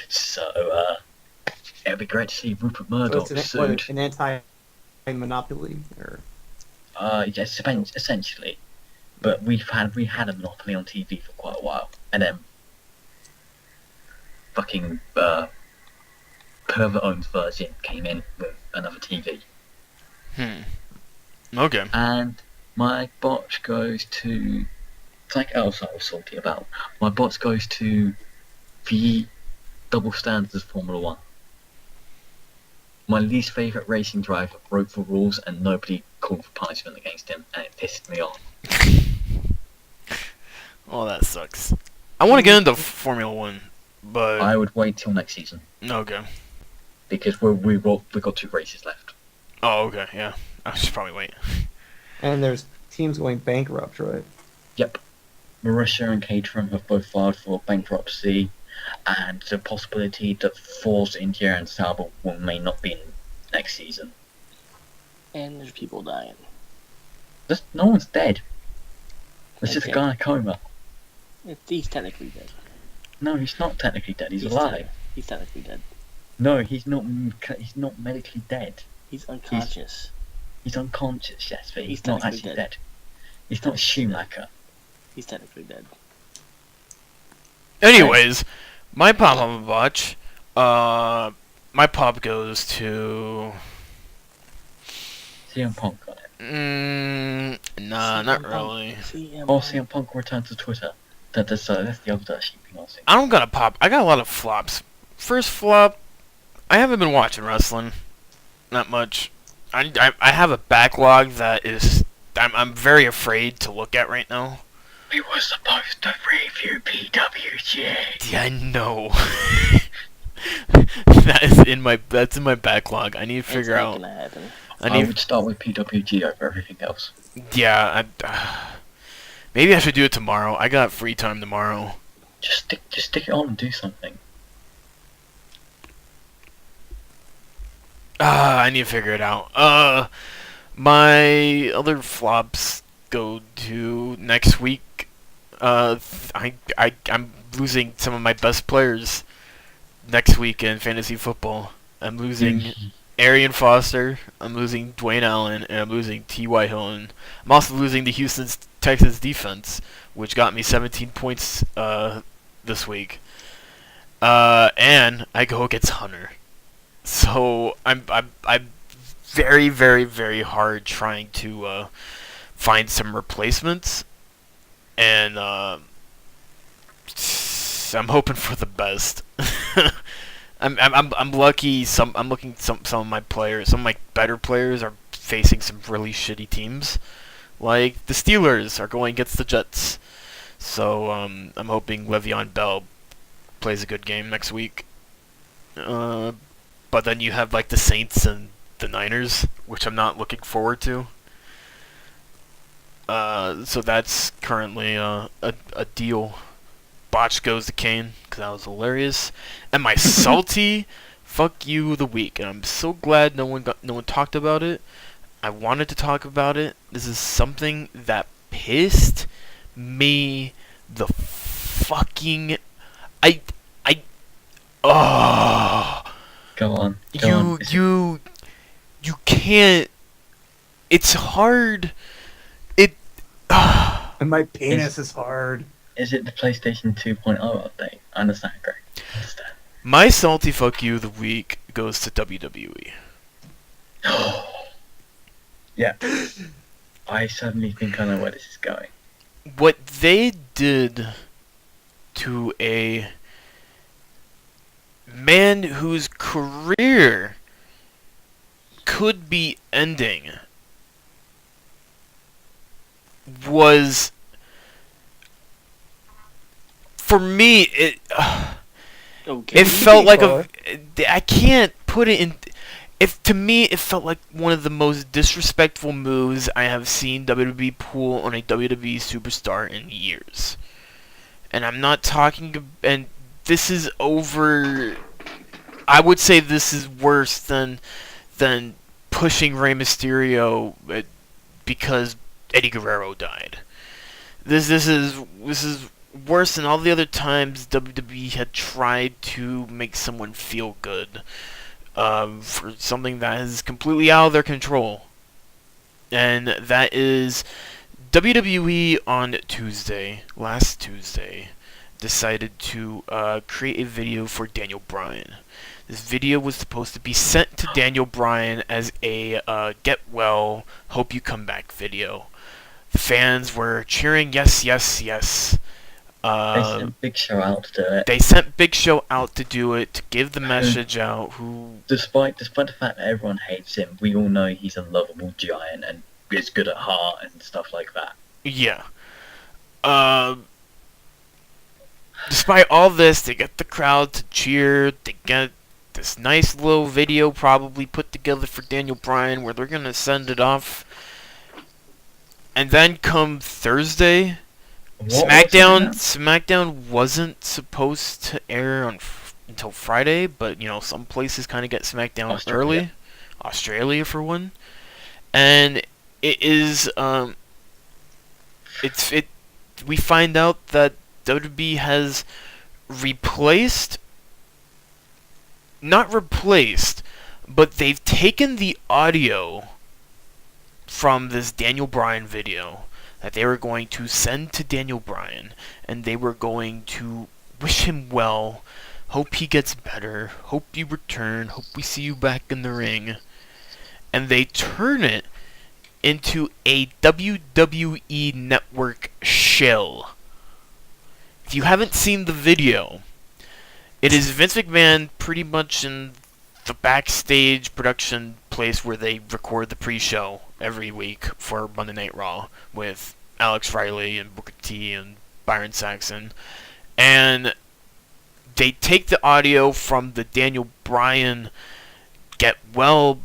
So it'd be great to see Rupert So Murdoch it's sued. an anti-monopoly, or Yes, essentially. But we had a monopoly on TV for quite a while, and then fucking pervert-owned Virgin came in with another TV. Okay. And my botch goes to... It's like else I was salty about. My botch goes to the double standards of Formula 1. My least favourite racing driver broke the rules and nobody called for punishment against him, and it pissed me off. Oh, that sucks. I want to get into Formula 1, but... I would wait till next season, Okay. because we got 2 races left. Oh, okay, yeah. I should probably wait. and there's teams going bankrupt, right? Yep. Marussia and Caterham have both filed for bankruptcy, and the possibility that Force India and Sauber may not be in next season. And there's people dying. No one's dead. There's just a Okay. guy in a coma. He's technically dead. No, he's not technically dead. He's alive. He's technically dead. No, he's not. He's not medically dead. He's unconscious. He's unconscious, yes, but He's he's not technically actually dead. dead. He's not Schumacher. He's technically dead. Anyways, my pop on the watch. My pop goes to... CM Punk got it. Nah, not really. CM Punk returned to Twitter. That's the other sheeping on I don't got a pop. I got a lot of flops. First flop, I haven't been watching wrestling. Not much. I have a backlog that is... I'm very afraid to look at right now. We were supposed to review PWG. Yeah, I know. That's in my backlog. I need to figure It's out. not gonna happen. I would start with PWG over everything else. Yeah, maybe I should do it tomorrow. I got free time tomorrow. Just stick it on and do something. I need to figure it out. My other flops go to next week. I'm losing some of my best players next week in fantasy football. I'm losing Arian Foster, I'm losing Dwayne Allen, and I'm losing T.Y. Hilton. I'm also losing the Houston Texans defense, which got me 17 points this week. And I go against Hunter. So I'm very, very, very hard trying to find some replacements, and I'm hoping for the best. I'm lucky. I'm looking some of my players, some of my better players are facing some really shitty teams, like the Steelers are going against the Jets. So I'm hoping Le'Veon Bell plays a good game next week. But then you have like the Saints and the Niners, which I'm not looking forward to. So that's currently a deal. Botch goes to Kane, because that was hilarious. And my salty fuck you of the week. And I'm so glad no one talked about it. I wanted to talk about it. This is something that pissed me the fucking... Go on. You can't... It's hard... And my penis is hard. Is it the PlayStation 2.0 update? I understand, Greg. I understand. My salty fuck you of the week goes to WWE. Yeah. I suddenly think I know where this is going. What they did to a man whose career could be ending was, for me, Okay. it felt like I can't put it in. If to me, it felt like one of the most disrespectful moves I have seen WWE pull on a WWE superstar in years. And I'm not talking. And this is over. I would say this is worse than pushing Rey Mysterio because Eddie Guerrero died. This is worse than all the other times WWE had tried to make someone feel good for something that is completely out of their control. And that is WWE on last Tuesday, decided to create a video for Daniel Bryan. This video was supposed to be sent to Daniel Bryan as a get well, hope you come back video. The fans were cheering yes, yes, yes. They sent Big Show out to do it. They sent Big Show out to do it, to give the message out. Despite the fact that everyone hates him, we all know he's a lovable giant and is good at heart and stuff like that. Yeah. Despite all this, they get the crowd to cheer. They get this nice little video probably put together for Daniel Bryan where they're gonna send it off. And then come Thursday, SmackDown wasn't supposed to air until Friday, but some places kind of get SmackDown early. Australia for one, and it is we find out that WWE has not replaced, but they've taken the audio from this Daniel Bryan video that they were going to send to Daniel Bryan, and they were going to wish him well, hope he gets better, hope you return, hope we see you back in the ring, and they turn it into a WWE Network shill. If you haven't seen the video, it is Vince McMahon pretty much in the backstage production place where they record the pre-show every week for Monday Night Raw with Alex Riley and Booker T and Byron Saxon. And they take the audio from the Daniel Bryan Get Well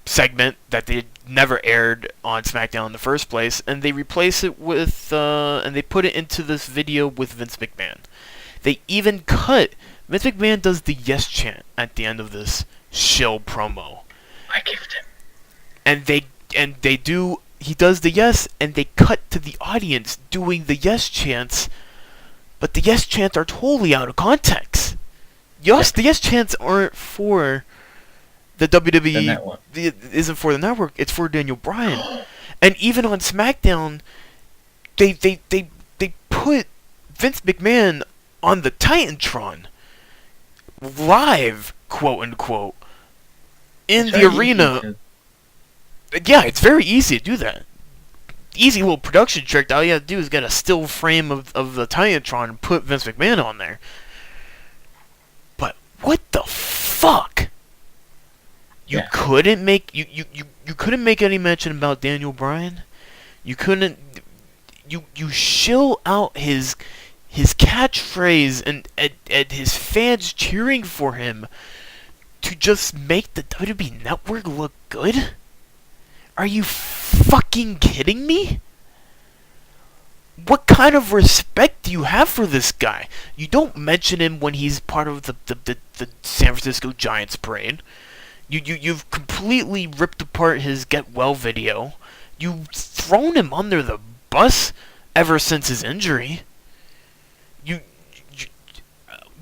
segment that they never aired on SmackDown in the first place, and they replace it with and they put it into this video with Vince McMahon. They even cut Vince McMahon does the yes chant at the end of this shill promo. I gifted him. And he does the yes, and they cut to the audience doing the yes chants, but the yes chants are totally out of context. Yes, the yes chants aren't for the WWE. It isn't for the network. It's for Daniel Bryan. And even on SmackDown, they put Vince McMahon on the Titantron live, quote unquote, in the arena. Yeah, it's very easy to do that. Easy little production trick. All you have to do is get a still frame of the Titantron and put Vince McMahon on there. But what the fuck? You couldn't make you couldn't make any mention about Daniel Bryan. You couldn't. You shill out his catchphrase and his fans cheering for him to just make the WWE Network look good? Are you fucking kidding me? What kind of respect do you have for this guy? You don't mention him when he's part of the San Francisco Giants parade. You've completely ripped apart his Get Well video. You've thrown him under the bus ever since his injury.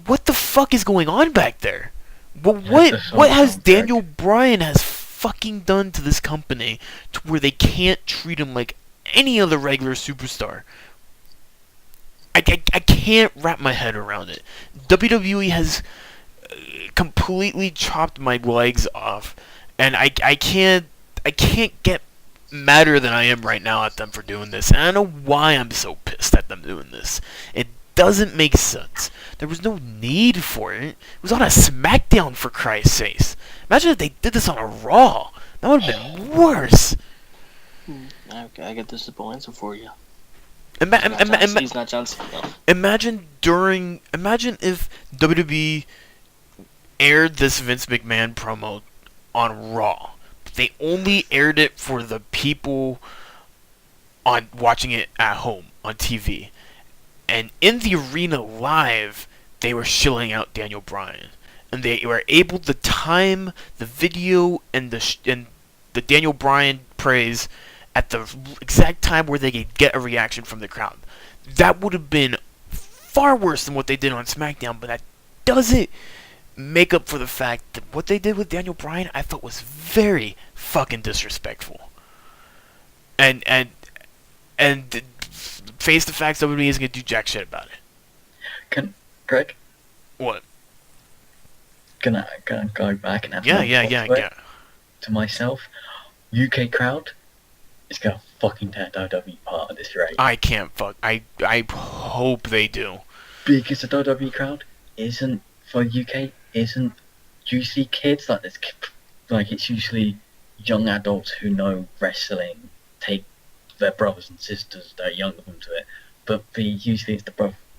What the fuck is going on back there? What has Daniel Bryan has fucking done to this company to where they can't treat him like any other regular superstar? I can't wrap my head around it. WWE has completely chopped my legs off, and I can't get madder than I am right now at them for doing this. And I don't know why I'm so pissed at them doing this. It doesn't make sense. There was no need for it. It was on a SmackDown, for Christ's sakes. Imagine if they did this on a Raw. That would have been worse. I got the simple answer for you. He's not John Cena. Imagine if WWE aired this Vince McMahon promo on Raw. They only aired it for the people on watching it at home on TV. And in the arena live, they were shilling out Daniel Bryan. And they were able to time the video and the Daniel Bryan praise at the exact time where they could get a reaction from the crowd. That would have been far worse than what they did on SmackDown, but that doesn't make up for the fact that what they did with Daniel Bryan I thought was very fucking disrespectful. And face the facts, WWE isn't gonna do jack shit about it. Greg? What? Gonna go back and have Yeah. to myself. UK crowd is gonna fucking tear WWE apart at this rate. I can't fuck. I hope they do. Because the WWE crowd isn't for UK isn't usually kids like it's usually young adults who know wrestling take their brothers and sisters that are younger than to it, but usually it's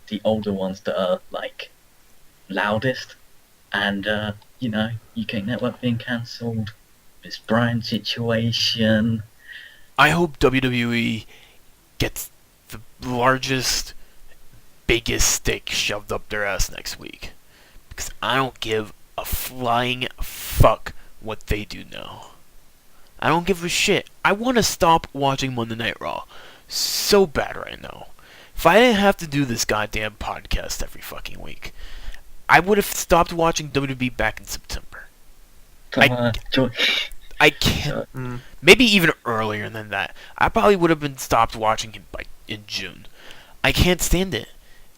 the older ones that are like loudest, and UK Network being cancelled, this Bryan situation. I hope WWE gets the largest, biggest stick shoved up their ass next week. Because I don't give a flying fuck what they do now. I don't give a shit. I want to stop watching Monday Night Raw so bad right now. If I didn't have to do this goddamn podcast every fucking week, I would have stopped watching WWE back in September. I can't. Maybe even earlier than that. I probably would have been stopped watching him in June. I can't stand it.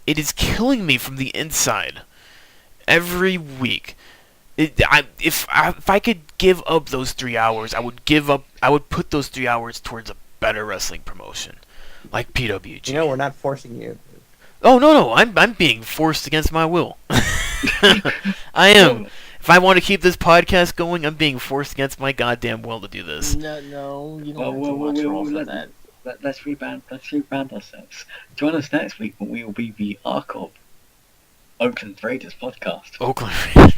It is killing me from the inside. Every week. If I could give up those 3 hours, I would put those 3 hours towards a better wrestling promotion, like PWG. We're not forcing you. Oh no, I'm being forced against my will. I am. If I want to keep this podcast going, I'm being forced against my goddamn will to do this. No, you don't have to watch Raw for that. Let's rebrand ourselves. Join us next week when we will be the Arc of Oakland Raiders podcast. Oakland Raiders.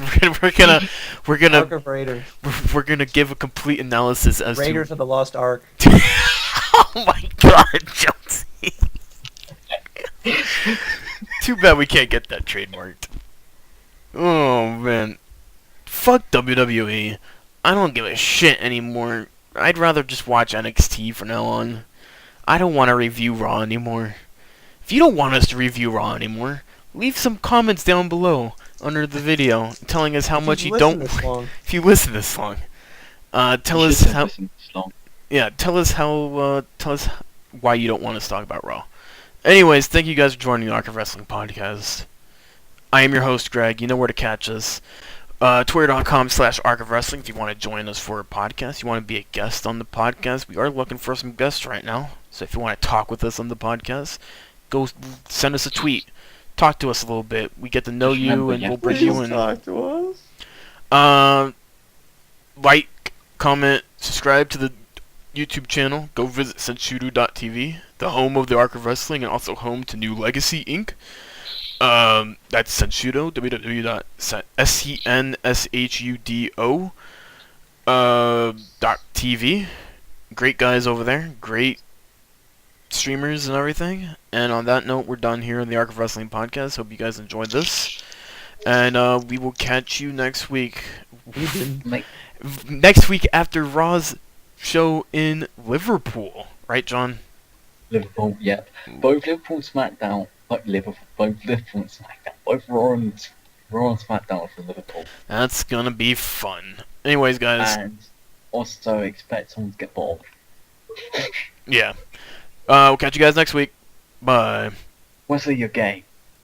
We're gonna Arc of Raiders. We're gonna give a complete analysis as Raiders of the Lost Ark. Oh my God, Jonesy. Too bad we can't get that trademarked. Oh man, fuck WWE. I don't give a shit anymore. I'd rather just watch NXT from now on. I don't want to review Raw anymore. If you don't want us to review Raw anymore, leave some comments down below under the video telling us how much you don't. If you listen this long, tell us how. Yeah, tell us why you don't want us to talk about Raw. Anyways, thank you guys for joining the Arc of Wrestling podcast. I am your host, Greg. You know where to catch us. Twitter.com/Arc of Wrestling if you want to join us for a podcast. You want to be a guest on the podcast. We are looking for some guests right now. So if you want to talk with us on the podcast, go send us a tweet. Talk to us a little bit. We get to know you, and we'll bring you in. Talk to us. Like, comment, subscribe to the YouTube channel. Go visit Senshudo.tv, the home of the Arc of Wrestling, and also home to New Legacy Inc. That's Senshudo, www.senshudo.tv. Great guys over there. Great streamers and everything. And on that note, we're done here on the Arc of Wrestling podcast. Hope you guys enjoyed this. And we will catch you next week. Next week after Raw's show in Liverpool. Right, John? Liverpool, yep. Both Liverpool and SmackDown. Both Liverpool and SmackDown. Both Raw and SmackDown are from Liverpool. That's gonna be fun. Anyways, guys. And also expect someone to get bored. Yeah. We'll catch you guys next week. Bye. Wesley, you're gay.